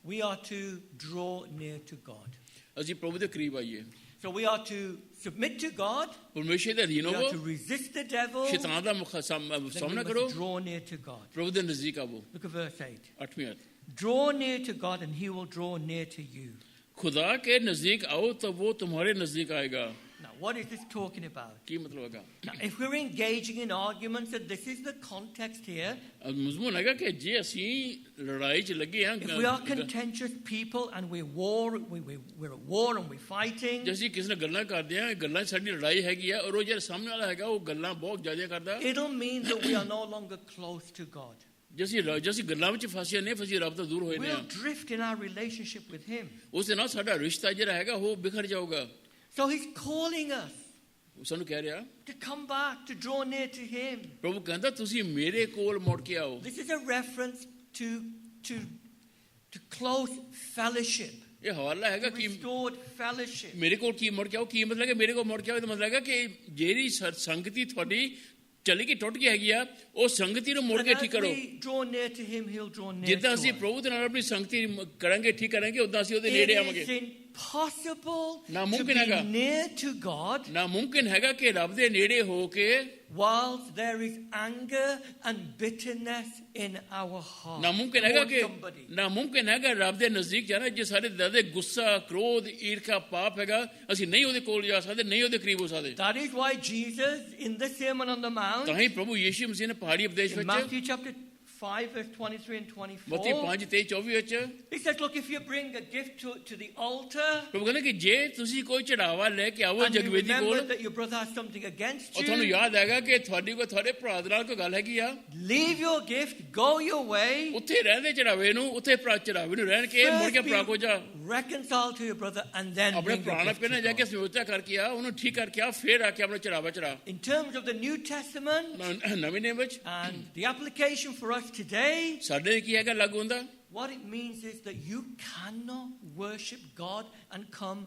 we are to draw near to God. ਅਸੀਂ ਪ੍ਰਭੂ ਦੇ ਕਰੀਬ ਆਈਏ So we are to submit to God. ਪਰਮੇਸ਼ਰ ਦੇ ਅਧੀਨ We are to ਹੋਵੋ resist the devil. ਸ਼ੈਤਾਨ ਦਾ Then we ਸਾਹਮਣਾ must ਕਰੋ draw near to God. ਪ੍ਰਭੂ ਦੇ ਨਜ਼ਦੀਕ ਆਵੋ Look at verse 8. 8ਵੀਂ ਆਇਤ Draw near to God and he will draw near to you. खुदा के नजदीक आओ तो वो तुम्हारे नजदीक आएगा Now, what is this talking about? की मतलब होगा Now, if we're engaging in arguments, and this is the context here, मजमून हैगा कि जे ਅਸੀਂ ਲੜਾਈ ਚ ਲੱਗੇ ਹਾਂ if we are contentious people and we're at war and we're fighting, ਜੇ ਅਸੀਂ ਕਿਸੇ ਨਾਲ ਗੱਲਾਂ ਕਰਦੇ ਹਾਂ ਗੱਲਾਂ 'ਚ ਸਾਡੀ ਲੜਾਈ ਹੈਗੀ ਆ ਔਰ ਉਹ ਜਿਹੜਾ ਸਾਹਮਣੇ ਵਾਲਾ ਹੈਗਾ ਉਹ ਗੱਲਾਂ ਬਹੁਤ ਜ਼ਿਆਦਾ ਕਰਦਾ it'll mean that we are no longer close to God. ਜੇ ਅਸੀਂ ਗੱਲਾਂ ਵਿੱਚ ਫਸੇ ਨਹੀਂ ਫਸੀ ਰੱਬ ਤੋਂ ਦੂਰ ਹੋਏ ਨੇ We'll drift in our relationship with Him. ਉਸ ਦੇ ਨਾਲ ਸਾਡਾ ਰਿਸ਼ਤਾ ਜਿਹੜਾ ਹੈਗਾ ਉਹ ਬਿਖਰ ਜਾਊਗਾ So He's calling us ਉਹ ਸਾਨੂੰ ਕਹਿ ਰਿਹਾ to come back, to draw near to Him. ਪ੍ਰਭੂ ਕਹਿੰਦਾ ਤੁਸੀਂ ਮੇਰੇ ਕੋਲ ਮੁੜ ਕੇ ਆਓ This is a reference to close fellowship, ਇਹ ਹਵਾਲਾ ਹੈਗਾ ਕਿ restored fellowship. ਮੇਰੇ ਕੋਲ ਕੀ ਮੁੜ ਕੇ ਆਓ ਕੀ ਮਤਲਬ ਹੈ ਮੇਰੇ ਕੋਲ ਮੁੜ ਕੇ ਆਓ ਇਹਦਾ ਮਤਲਬ ਹੈਗਾ ਕਿ ਜਿਹੜੀ ਸੰਗਤੀ ਤੁਹਾਡੀ ਚਲੀ ਗਈ ਟੁੱਟ ਗਈ ਹੈਗੀ ਆ ਉਹ ਸੰਗਤੀ ਨੂੰ ਮੁੜ And ਕੇ as ਠੀਕ ਕਰੋ we draw near to Him, He'll draw near ਜਿੱਦਾਂ to ਅਸੀਂ us. ਪ੍ਰਭੂ ਦੇ ਨਾਲ ਆਪਣੀ ਸੰਗਤੀ ਕਰਾਂਗੇ ਠੀਕ ਕਰਾਂਗੇ ਉਦਾਂ ਅਸੀਂ ਉਹਦੇ It ਨੇੜੇ is ਆਵਾਂਗੇ impossible to ਨਾਮੁਮਕਿਨ be ਹੈਗਾ। near to God ਨਾ ਮੁਮਕਿਨ ਹੈਗਾ ਕਿ ਰੱਬ ਦੇ ਨੇੜੇ ਹੋ ਕੇ whilst there is anger and bitterness in our heart ਨਾ ਮੁਮਕਿਨ ਹੈਗਾ towards ਕਿ somebody. ਨਾ ਮੁਮਕਿਨ ਹੈਗਾ ਰੱਬ ਦੇ ਨਜ਼ਦੀਕ ਜਾਣਾ ਜੇ ਸਾਡੇ ਦਿਲ ਦੇ ਗੁੱਸਾ ਕ੍ਰੋਧ ਈਰਖਾ ਪਾਪ ਹੈਗਾ ਅਸੀਂ ਨਹੀਂ ਉਹਦੇ ਕੋਲ ਜਾ ਸਕਦੇ ਨਹੀਂ ਉਹਦੇ ਕਰੀਬ ਹੋ ਸਕਦੇ That is why Jesus in the Sermon on the Mount ਤਾਂ ਹੀ ਪ੍ਰਭੂ ਯਿਸੂ ਮਸੀਹ ਨੇ ਪਹਾੜੀ ਉਪਦੇਸ਼ in ਵਿੱਚ Matthew chapter 5 verse 23 and 24 ਮਤੀ 5:23-24 ਵਿੱਚ he says, look, if you bring a gift to the altar ਪ੍ਰਭੂ ਕਹਿੰਦਾ ਕਿ ਜੇ ਤੁਸੀਂ ਕੋਈ ਚੜਾਵਾ ਲੈ ਕੇ ਆਵੋ and you ਜਗਵੇਦੀ remember ਕੋਲ that your brother has something against ਉਹ ਤੁਹਾਨੂੰ you, ਯਾਦ ਹੈਗਾ ਕਿ ਤੁਹਾਡੇ ਭਰਾ ਦੇ ਨਾਲ ਕੋਈ ਗੱਲ ਹੈਗੀ ਆ leave your gift, go your way, ਉੱਥੇ ਰਹਿੰਦੇ ਚੜਾਵੇ ਨੂੰ ਉੱਥੇ ਚੜਾਵੇ ਨੂੰ ਰਹਿਣ ਕੇ ਮੁੜ ਕੇ ਭਰਾ ਕੋ ਜਾ reconcile to your brother and then ਆਪਣੇ bring ਭਰਾ your ਨਾਲ gift ਪਹਿਲਾਂ to ਜਾ ਕੇ God. ਸਮਝੌਤਾ ਕਰਕੇ ਆ ਉਹਨੂੰ ਠੀਕ ਕਰਕੇ ਆ ਫੇਰ ਆ ਕੇ ਆਪਣਾ ਚੜਾਵਾ ਚੜਾ In terms of the New Testament ਨਵੀਂ ਨੇ ਵਿੱਚ and the application for us us today, ਸਾਡੇ ਲਈ ਕੀ ਹੈਗਾ ਲਾਗੂ ਹੁੰਦਾ? what it means is that you cannot worship God and come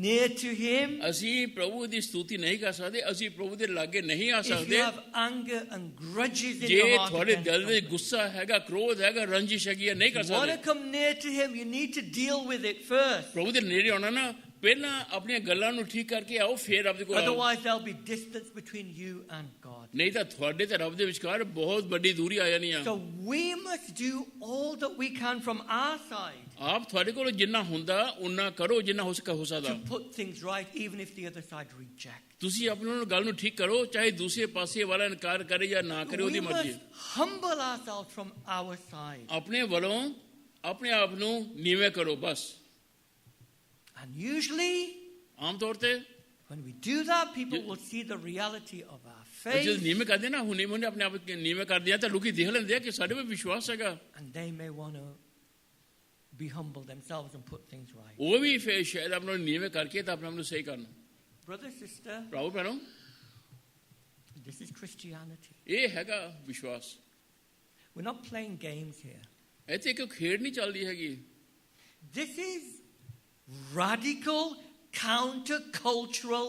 near to Him ਅਸੀਂ ਪ੍ਰਭੂ ਦੀ ਸਤੁਤੀ ਨਹੀਂ ਕਰ ਸਕਦੇ, ਅਸੀਂ ਪ੍ਰਭੂ ਦੇ ਲਾਗੇ ਨਹੀਂ ਆ if you ਸਕਦੇ have anger and grudges in ਜੇ your heart. ਤੁਹਾਡੇ against ਦਿਲ ਵਿੱਚ somebody. ਗੁੱਸਾ ਹੈਗਾ, ਕ੍ਰੋਧ ਹੈਗਾ, ਰੰਜਿਸ਼ ਹੈਗੀ ਹੈ, ਨਹੀਂ ਕਰ If you want ਸਕਦੇ। to come near to Him, you need to deal with it first. ਪ੍ਰਭੂ ਦੇ ਨੇੜੇ ਆਉਣਾ ਨਾ, ਪਹਿਲਾਂ ਆਪਣੀਆਂ ਗੱਲਾਂ ਨੂੰ ਠੀਕ ਕਰਕੇ ਆਓ, ਫਿਰ ਆਪਦੇ ਕੋਲ ਆਓ। Otherwise, there'll be distance between you and God. ਨਹੀਂ ਤਾਂ ਤੁਹਾਡੇ ਤੇ ਰੱਬ ਦੇ ਵਿਚਕਾਰ ਬਹੁਤ ਵੱਡੀ ਦੂਰੀ ਆ ਜਾਣੀ ਆ। So we must do all that we can from our side ਆਪ ਤੁਹਾਡੇ ਕੋਲ ਜਿੰਨਾ ਹੁੰਦਾ ਉਨਾ ਕਰੋ, ਜਿੰਨਾ ਹੋ to ਸਕਦਾ। put things right, even if the other side rejects. ਤੁਸੀਂ ਆਪਣੀ ਗੱਲ ਨੂੰ ਠੀਕ ਕਰੋ, ਚਾਹੇ ਦੂਸਰੇ ਪਾਸੇ ਵਾਲਾ ਇਨਕਾਰ ਕਰੇ ਜਾਂ ਨਾ ਕਰੇ, We ਉਹਦੀ ਮਰਜ਼ੀ। must humble ourselves from our side. ਆਪਣੇ ਵੱਲੋਂ ਆਪਣੇ ਆਪ ਨੂੰ ਨੀਵੇਂ ਕਰੋ ਬਸ। And usually, ਆਮ ਤੌਰ ਤੇ when we do that, people will see the reality of our ਜਦੋਂ faith, ਨੀਵੇਂ ਕਰਦੇ ਨਾ, ਹੁਣੇ ਮੁੰਡੇ ਆਪਣੇ ਆਪ ਨੀਵੇਂ ਕਰਦੇ ਆ ਤਾਂ ਲੋਕੀ ਦੇਖ ਲੈਂਦੇ ਆ ਕਿ ਸਾਡੇ ਵਿੱਚ ਵਿਸ਼ਵਾਸ ਹੈਗਾ। and they may want to be humble themselves and put things right. ਉਹ ਵੀ ਫਿਰ ਸ਼ਾਇਦ ਆਪਣੇ ਨੂੰ ਨੀਵੇਂ ਕਰਕੇ ਤਾਂ ਆਪਣੇ ਆਪ ਨੂੰ ਸਹੀ ਕਰਨ। Brother, sister, ਭਰਾਵੋ ਭੈਣੋ, this is Christianity. ਇਹ ਹੈਗਾ ਵਿਸ਼ਵਾਸ। We're not playing games here. ਇੱਥੇ ਕੋਈ ਖੇਡ ਨਹੀਂ ਚੱਲਦੀ ਹੈਗੀ। This is radical, counter-cultural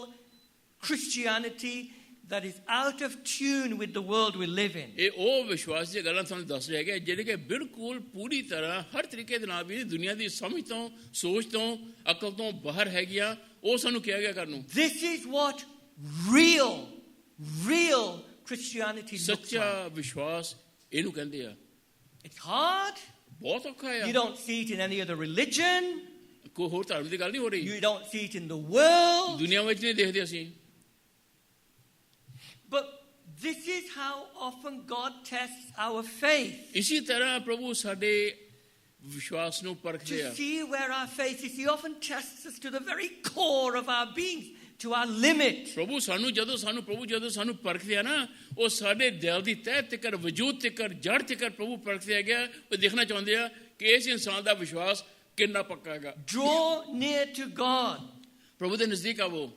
Christianity that is out of tune with the world we live in. ਇਹ ਉਹ ਵਿਸ਼ਵਾਸ ਦੀਆਂ ਗੱਲਾਂ ਤੁਹਾਨੂੰ ਦੱਸ ਰਿਹਾ ਹੈ ਜਿਹੜੇ ਕਿ ਬਿਲਕੁਲ ਪੂਰੀ ਤਰ੍ਹਾਂ ਹਰ ਤਰੀਕੇ ਦੇ ਨਾਲ ਵੀ ਦੁਨੀਆ ਦੀ ਸਮਝ ਤੋਂ, ਸੋਚ ਤੋਂ, ਅਕਲ ਤੋਂ ਬਾਹਰ ਹੈਗੀਆਂ। ਉਹ ਸਾਨੂੰ ਕਿਹਾ ਗਿਆ ਕਰਨ ਨੂੰ। This is what real Christianity looks ਸੱਚਾ like. ਵਿਸ਼ਵਾਸ ਇਹਨੂੰ ਕਹਿੰਦੇ ਆ। It's hard. ਬਹੁਤ ਔਖਾ You ਆ। don't see it in any other religion. ਕੋਈ ਹੋਰ ਧਰਮ ਦੀ ਗੱਲ ਨਹੀਂ ਹੋ ਰਹੀ, You don't see it in the world. ਦੁਨੀਆ ਵਿੱਚ ਨਹੀਂ ਦੇਖਦੇ ਅਸੀਂ। But this is how often God tests our faith. ਇਸੀ ਤਰ੍ਹਾਂ ਪ੍ਰਭੂ ਸਾਡੇ ਵਿਸ਼ਵਾਸ ਨੂੰ ਪਰਖਦੇ ਆ। To see where our faith is, He often tests us to the very core of our being, to our limit. ਪ੍ਰਭੂ ਜਦੋਂ ਸਾਨੂੰ ਪਰਖਦੇ ਆ ਨਾ, ਉਹ ਸਾਡੇ ਦਿਲ ਦੀ ਤਹਿ ਤੱਕ, ਵਜੂਦ ਤੱਕ, ਜੜ ਤੱਕ ਪ੍ਰਭੂ ਪਰਖਦੇ ਹੈਗੇ ਆ। ਉਹ ਦੇਖਣਾ ਚਾਹੁੰਦੇ ਆ ਕਿ ਇਸ ਇਨਸਾਨ ਦਾ ਵਿਸ਼ਵਾਸ ਕਿੰਨਾ ਪੱਕਾ ਹੈਗਾ। Draw near to God. ਪ੍ਰਭੂ ਦੇ ਨਜ਼ਦੀਕ ਆਵੋ।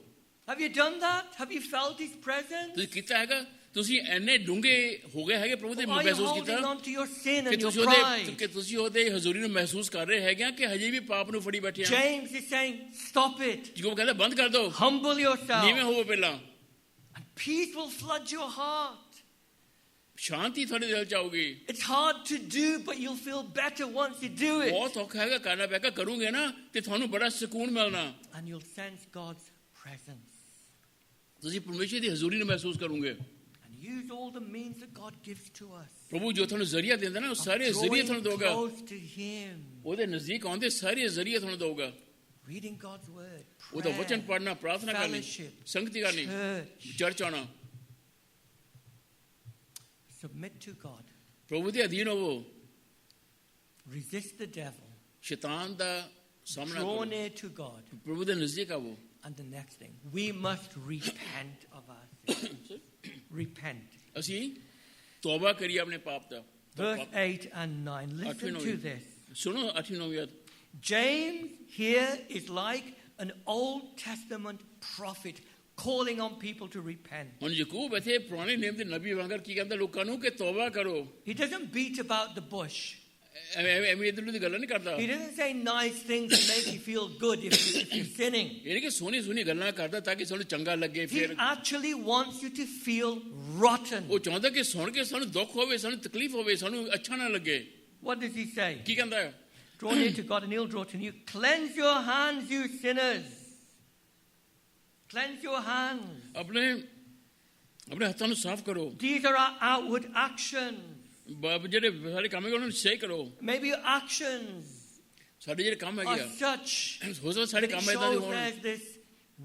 Have you done that? Have you felt His presence? ਤੁਸੀਂ ਕੀਤਾ ਹੈਗਾ? ਤੁਸੀਂ ਐਨੇ ਡੂੰਘੇ ਹੋ ਗਏ ਹੈਗੇ ਪ੍ਰਭੂ ਦੇ Or are you ਮਹਿਸੂਸ holding ਕੀਤਾ on to your sin ਕਿ and your ਤੁਸੀਂ pride? ਉਹਦੇ ਹਜ਼ੂਰੀ ਨੂੰ ਮਹਿਸੂਸ ਕਰ ਰਹੇ ਹੈਗੇ ਆ ਕਿ ਹਜੇ ਵੀ ਪਾਪ ਨੂੰ ਫੜੀ ਬੈਠੇ ਆ। James is saying, stop it. ਜਿਉਂ ਕਹਿੰਦਾ ਬੰਦ ਕਰ ਦਿਓ, Humble ਨੀਵੇਂ yourself. ਹੋਵੋ ਪਹਿਲਾਂ, And peace will flood your heart. ਸ਼ਾਂਤੀ ਤੁਹਾਡੇ ਦਿਲ ਚ ਆਊਗੀ। It's hard to do, but you'll feel better once you do it. ਬਹੁਤ ਔਖਾ ਹੈਗਾ, ਕਰਨਾ ਪੈਗਾ, ਕਰੋਗੇ ਨਾ ਤੇ ਤੁਹਾਨੂੰ ਬੜਾ ਸਕੂਨ ਮਿਲਣਾ। And you'll sense God's presence. ਤੁਸੀਂ ਪਰਮੇਸ਼ਰ ਦੀ ਹਜ਼ੂਰੀ ਨੂੰ ਮਹਿਸੂਸ ਕਰੋਗੇ। And use all the means that God gives to us. ਪ੍ਰਭੂ ਜੋ ਤੁਹਾਨੂੰ ਜ਼ਰੀਆ ਦਿੰਦਾ ਨਾ, ਉਹ ਸਾਰੇ Of ਜ਼ਰੀਏ drawing ਤੁਹਾਨੂੰ ਦਊਗਾ। close to Him. ਉਹਦੇ ਨਜ਼ਦੀਕ ਆਉਂਦੇ ਸਾਰੇ ਜ਼ਰੀਏ ਤੁਹਾਨੂੰ ਦਊਗਾ। Reading God's word. ਉਹਦਾ ਵਚਨ Prayer. ਪੜ੍ਹਨਾ, ਪ੍ਰਾਰਥਨਾ ਕਰਨੀ, Fellowship. ਸੰਗਤੀ ਕਰਨੀ, Church. ਚਰਚ ਆਉਣਾ, Submit to God. ਪ੍ਰਭੂ ਦੇ ਅਧੀਨ ਹੋਵੋ, Resist the devil. ਸ਼ੈਤਾਨ ਦਾ ਸਾਹਮਣਾ Draw ਕਰੋ, near to God. ਪ੍ਰਭੂ ਦੇ ਨਜ਼ਦੀਕ ਆਵੋ। And the next thing, we must repent of our sins. Repent. ਅਸੀਂ ਤੌਬਾ ਕਰੀਏ ਆਪਣੇ ਪਾਪ ਦਾ। Verse 8 and 9. Listen to this. ਸੁਣੋ 8-9 ਆਇਤ। James here is like an Old Testament prophet calling on people to repent. ਹੁਣ ਯਾਕੂਬ ਇੱਥੇ ਪੁਰਾਣੇ ਨਿਯਮ ਦੇ ਨਬੀ ਵਾਂਗਰ ਕੀ ਕਹਿੰਦਾ ਲੋਕਾਂ ਨੂੰ ਕਿ ਤੌਬਾ ਕਰੋ। He doesn't beat about the bush. ਐਵੇਂ ਇਧਰ ਦੀ ਗੱਲਾਂ ਨਹੀਂ ਕਰਦਾ। He doesn't say nice things that make you feel good if you're sinning. ਇਹ ਨਹੀਂ ਕਿ ਸੋਹਣੀ ਗੱਲਾਂ ਕਰਦਾ ਤਾਂ ਕਿ ਸਾਨੂੰ ਚੰਗਾ ਲੱਗੇ। He ਫਿਰ actually wants you to feel rotten. ਉਹ ਚਾਹੁੰਦਾ ਕਿ ਸੁਣ ਕੇ ਸਾਨੂੰ ਦੁੱਖ ਹੋਵੇ, ਸਾਨੂੰ ਤਕਲੀਫ ਹੋਵੇ, ਸਾਨੂੰ ਅੱਛਾ ਨਾ ਲੱਗੇ। What does he say? ਕੀ ਕਹਿੰਦਾ ਹੈ? Draw near to God and He'll draw to you. Cleanse your hands, you sinners. Cleanse your hands. ਆਪਣੇ ਹੱਥਾਂ ਨੂੰ ਸਾਫ਼ ਕਰੋ। These are our outward actions. ਜਿਹੜੇ ਸਾਡੇ ਕੰਮ ਹੈਗੇ ਉਹਨਾਂ ਨੂੰ ਸਹੀ ਕਰੋ। Maybe your actions ਸਾਡੇ ਜਿਹੜੇ ਕੰਮ ਹੈਗੇ are ਆ, such ਹੋ ਸਕਦਾ ਸਾਡੇ that it ਕੰਮ ਏਦਾਂ ਦੇ shows ਹੋਣ there's this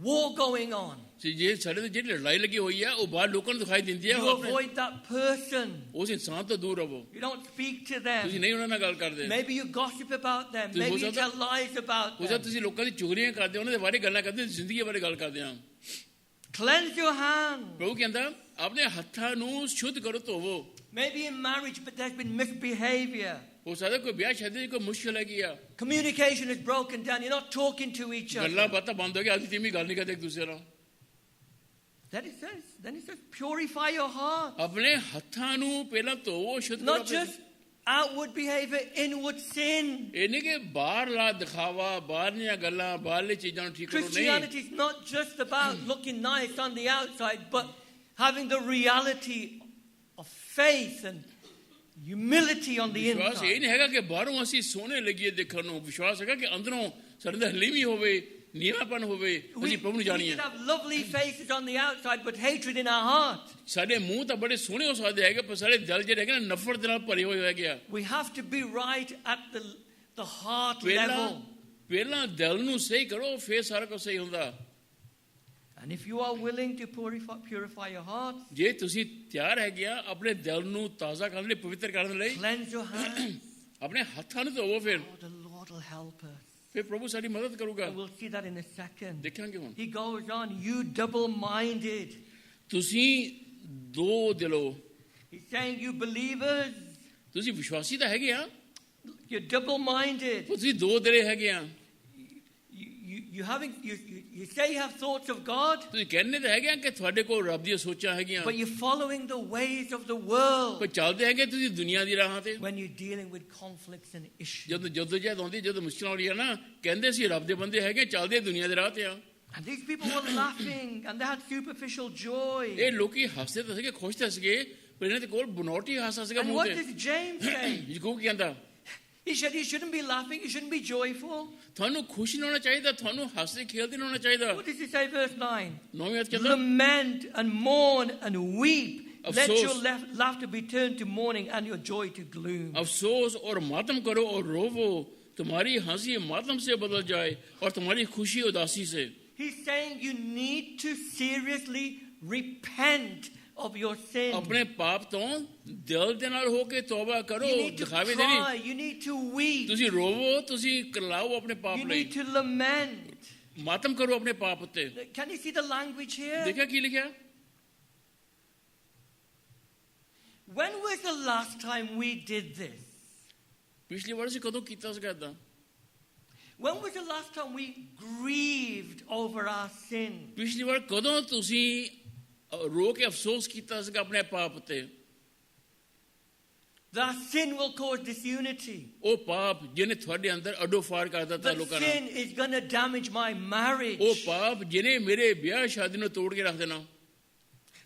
war going on. ਜੇ ਸਾਡੇ ਤੇ ਜਿਹੜੀ ਲੜਾਈ ਲੱਗੀ ਹੋਈ ਆ ਉਹ ਬਾਹਰ ਲੋਕਾਂ ਨੂੰ ਦਿਖਾਈ ਦਿੰਦੀ ਆ। You avoid that person. ਉਸ ਇਨਸਾਨ ਤੋਂ ਦੂਰ ਰਹੋ। You don't speak to ਤੁਸੀਂ them. ਨਹੀਂ ਉਹਨਾਂ ਨਾਲ ਗੱਲ ਕਰਦੇ। Maybe you gossip about them. ਤੁਸੀਂ Maybe ਹੋ you ਸਕਦਾ- tell lies about ਹੋ ਸਕਦਾ them. ਤੁਸੀਂ ਲੋਕਾਂ ਦੀ ਚੁਗਲੀਆਂ ਕਰਦੇ, ਉਹਨਾਂ ਦੇ ਬਾਰੇ ਗੱਲਾਂ ਕਰਦੇ, ਜ਼ਿੰਦਗੀ ਬਾਰੇ ਗੱਲ ਕਰਦੇ ਆ। Cleanse your hands. ਪ੍ਰਭੂ ਕਹਿੰਦਾ ਆਪਣੇ ਹੱਥਾਂ ਨੂੰ ਸ਼ੁੱਧ ਕਰੋ, ਧੋਵੋ। Maybe in marriage, but there's been misbehavior. ਹੋ ਸਕਦਾ ਕੋਈ ਵਿਆਹ ਸ਼ਾਦੀ ਦੀ ਕੋਈ ਮੁਸ਼ਕਿਲ ਹੈਗੀ ਆ, Communication is broken down. You're not talking to each ਗੱਲਾਂ other. ਬਾਤਾਂ ਬੰਦ ਹੋ ਗਈਆਂ, ਅੱਜ ਤੀਵੀਂ ਗੱਲ ਨਹੀਂ ਕਰਦੇ ਇੱਕ ਦੂਸਰੇ ਨਾਲ। Then it says, purify your heart. ਆਪਣੇ ਹੱਥਾਂ ਨੂੰ ਪਹਿਲਾਂ ਧੋਵੋ, ਸ਼ੁੱਧ ਕਰੋ। Not just outward behavior, inward sin. ਇਹ ਨਹੀਂ ਕਿ ਬਾਹਰਲਾ ਦਿਖਾਵਾ, ਬਾਹਰਲੀਆਂ ਗੱਲਾਂ, ਬਾਹਰਲੀ ਚੀਜ਼ਾਂ ਨੂੰ ਠੀਕ ਕਰੋ, ਨਹੀਂ। Christianity is not just about looking nice on the outside, but having the reality of faith and humility on the ਵਿਸ਼ਵਾਸ ਇਹ inside. ਨਹੀਂ ਹੈਗਾ ਕਿ ਬਾਹਰੋਂ ਅਸੀਂ ਸੋਹਣੇ ਲੱਗੀਏ ਦੇਖਣ ਨੂੰ, ਵਿਸ਼ਵਾਸ ਹੈਗਾ ਕਿ ਅੰਦਰੋਂ ਸਾਡੇ ਅੰਦਰ ਹਲੀਮੀ ਹੋਵੇ, ਨੀਵਾਂਪਨ ਹੋਵੇ, ਅਸੀਂ ਪ੍ਰਭੂ ਨੂੰ We ਜਾਣੀਏ। can have lovely faces on the outside, but hatred in our heart. ਸਾਡੇ ਮੂੰਹ ਤਾਂ ਬੜੇ ਸੋਹਣੇ ਹੋ ਸਕਦੇ ਹੈਗੇ, ਪਰ ਸਾਡੇ ਦਿਲ ਜਿਹੜੇ ਹੈਗੇ ਨਾ ਨਫ਼ਰਤ ਦੇ ਨਾਲ ਭਰੇ ਹੋਏ ਹੈਗੇ ਆ। We have to be right at the heart ਪਹਿਲਾਂ level. ਪਹਿਲਾਂ ਦਿਲ ਨੂੰ ਸਹੀ ਕਰੋ, ਫਿਰ ਸਾਰਾ ਕੁਝ ਸਹੀ ਹੁੰਦਾ। And if you are willing to purify your heart, ਜੇ ਤੁਸੀਂ ਤਿਆਰ ਹੈਗੇ ਆ ਆਪਣੇ ਦਿਲ ਨੂੰ ਤਾਜ਼ਾ ਕਰਨ ਲਈ, ਪਵਿੱਤਰ ਕਰਨ ਲਈ, cleanse your hands, ਆਪਣੇ ਹੱਥਾਂ ਨੂੰ ਧੋਵੋ, ਫਿਰ oh, the Lord will help us. ਫਿਰ ਪ੍ਰਭੂ ਸਾਡੀ ਮਦਦ ਕਰੂਗਾ। We'll see that in a second. ਦੇਖਾਂਗੇ ਹੁਣ। He goes on, you double-minded. ਤੁਸੀਂ ਦੋ ਦਿਲੋ, He's saying, you believers, ਤੁਸੀਂ ਵਿਸ਼ਵਾਸੀ ਤਾਂ ਹੈਗੇ ਆ, you're double-minded. ਤੁਸੀਂ ਦੋ ਦਿਲੇ ਹੈਗੇ ਆ। You say you have thoughts of God, ਤੁਸੀਂ ਕਹਿੰਦੇ ਤਾਂ ਹੈਗੇ ਆ ਕਿ ਤੁਹਾਡੇ ਕੋਲ ਰੱਬ ਦੀਆਂ ਸੋਚਾਂ ਹੈਗੀਆਂ, but you're following the ways of the world ਪਰ ਚੱਲਦੇ ਹੈਗੇ ਤੁਸੀਂ ਦੁਨੀਆ ਦੀ ਰਾਹਾਂ ਤੇ। when you're dealing with conflicts and issues. ਜਦੋਂ ਜਦੋਜਹਿਦ ਆਉਂਦੀ, ਜਦੋਂ ਮੁਸ਼ਕਿਲ ਆਉਂਦੀ ਆ ਨਾ, ਕਹਿੰਦੇ ਸੀ ਰੱਬ ਦੇ ਬੰਦੇ ਹੈਗੇ, ਚੱਲਦੇ ਦੁਨੀਆ ਦੇ ਰਾਹ ਤੇ ਆ। And these people were laughing and they had superficial joy. ਇਹ ਲੋਕੀ ਹੱਸਦੇ ਤਾਂ ਸੀਗੇ, ਖੁਸ਼ ਤਾਂ ਸੀਗੇ, ਪਰ ਇਹਨਾਂ ਦੇ ਕੋਲ ਬਨੌਟੀ ਹਾਸਾ ਸੀਗਾ And ਮੂੰਹ what ਤੇ। does James say? ਯਾਕੂਬ ਕਹਿੰਦਾ He said you shouldn't be laughing, you shouldn't be joyful. ਤੁਹਾਨੂੰ ਖੁਸ਼ ਨਹੀਂ ਹੋਣਾ ਚਾਹੀਦਾ, ਤੁਹਾਨੂੰ ਹੱਸਦੇ ਖੇਡਦੇ ਨਹੀਂ ਹੋਣਾ ਚਾਹੀਦਾ। What does he say, verse 9? 9ਵੀਂ ਅਧ ਕਹਿੰਦਾ Lament and mourn and weep. Let अफसोस। your laughter be turned to mourning and your joy to gloom. अफसोस और मातम करो और रोवो, तुम्हारी हंसी मातम से बदल जाए और तुम्हारी खुशी उदासी से। He's saying you need to seriously repent of your sin. अपने पाप तो दिल दे नाल हो के तौबा करो, You need to दिखावे दे cry, नहीं। you need to weep, तुसी रोवो, तुसी करलाओ अपने पाप you ਲਈ, need to lament. मातम करो अपने पाप उत्ते। Can you see the language here? देखा की लिखा? When was the last time we did this? पिछली बार से कदों कीता सीगा इदां? When was the last time we grieved over our sin? पिछली बार कदों तुसी रो के अफसोस कीता सीगा अपने पाप उत्ते? That sin will cause disunity. ओ पाप जिन्हें थोड़े अंदर अडो फाड़ कर देता That लोगों sin is going to damage my marriage. ओ पाप जिन्हें मेरे ब्याह शादी ने तोड़ के रख देना।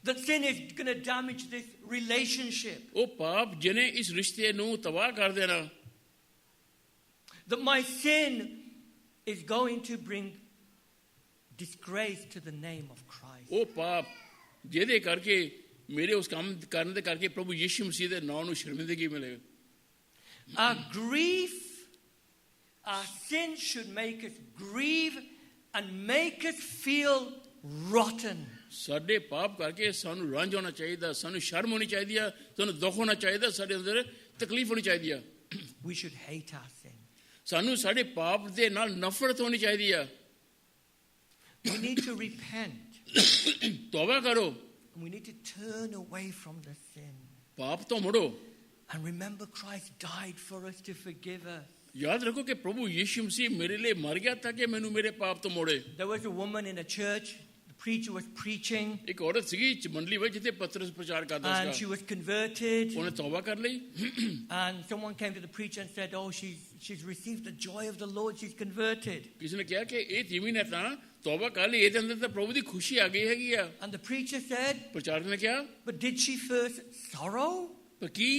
That sin is going to damage this relationship. ओ पाप जिन्हें इस रिश्ते नू तबाह कर देना। That my sin is going to bring disgrace to the name of Christ. ओ पाप ਜਿਹਦੇ ਕਰਕੇ ਮੇਰੇ ਉਸ ਕੰਮ ਕਰਨ ਦੇ ਕਰਕੇ ਪ੍ਰਭੂ ਯਿਸੂ ਮਸੀਹ ਦੇ ਨਾਮ ਨੂੰ ਸ਼ਰਮਿੰਦਗੀ ਮਿਲੇ। Our grief, our sin should make us grieve and make us feel rotten. ਸਾਡੇ ਪਾਪ ਕਰਕੇ ਸਾਨੂੰ ਰੰਜ ਹੋਣਾ ਚਾਹੀਦਾ, ਸਾਨੂੰ ਸ਼ਰਮ ਹੋਣੀ ਚਾਹੀਦੀ ਆ, ਸਾਨੂੰ ਦੁੱਖ ਹੋਣਾ ਚਾਹੀਦਾ, ਸਾਡੇ ਅੰਦਰ ਤਕਲੀਫ ਹੋਣੀ ਚਾਹੀਦੀ ਆ। We should hate our sin. ਸਾਨੂੰ ਸਾਡੇ ਪਾਪ ਦੇ ਨਾਲ ਨਫ਼ਰਤ ਹੋਣੀ ਚਾਹੀਦੀ ਆ। We need to repent. ਤੌਬਾ ਕਰੋ, And we need to turn away from the sin. ਪਾਪ ਤੋਂ ਮੁੜੋ। And remember Christ died for us to forgive us. ਯਾਦ ਰੱਖੋ ਕਿ ਪ੍ਰਭੂ ਯਿਸੂ ਮਸੀਹ ਮੇਰੇ ਲਈ ਮਰ ਗਿਆ ਤਾਂ ਕਿ ਮੈਨੂੰ ਮੇਰੇ ਪਾਪ ਤੋਂ ਮੋੜੇ। There was a woman in a church, the preacher was preaching, ਇੱਕ ਔਰਤ ਸੀਗੀ ਮੰਡਲੀ ਵਿੱਚ ਜਿੱਥੇ ਪਤਰਸ ਪ੍ਰਚਾਰ ਕਰਦਾ and she ਸੀਗਾ, was converted. ਉਹਨੇ ਤੌਬਾ ਕਰ ਲਈ। And someone came to the preacher and said, oh, she's received the joy of the Lord, she's converted. ਕਿਸੇ ਨੇ ਕਿਹਾ ਕਿ ਇਹ ਤੀਵੀਂ ਨੇ ਤਾਂ ਤੌਬਾ ਕਰ ਲਈ, ਇਹਦੇ ਅੰਦਰ ਤਾਂ ਪ੍ਰਭੂ ਦੀ ਖੁਸ਼ੀ ਆ ਗਈ ਹੈਗੀ ਆ। And the preacher said, ਪ੍ਰਚਾਰਕ ਨੇ ਕਿਹਾ but did she first sorrow? ਪਰ ਕੀ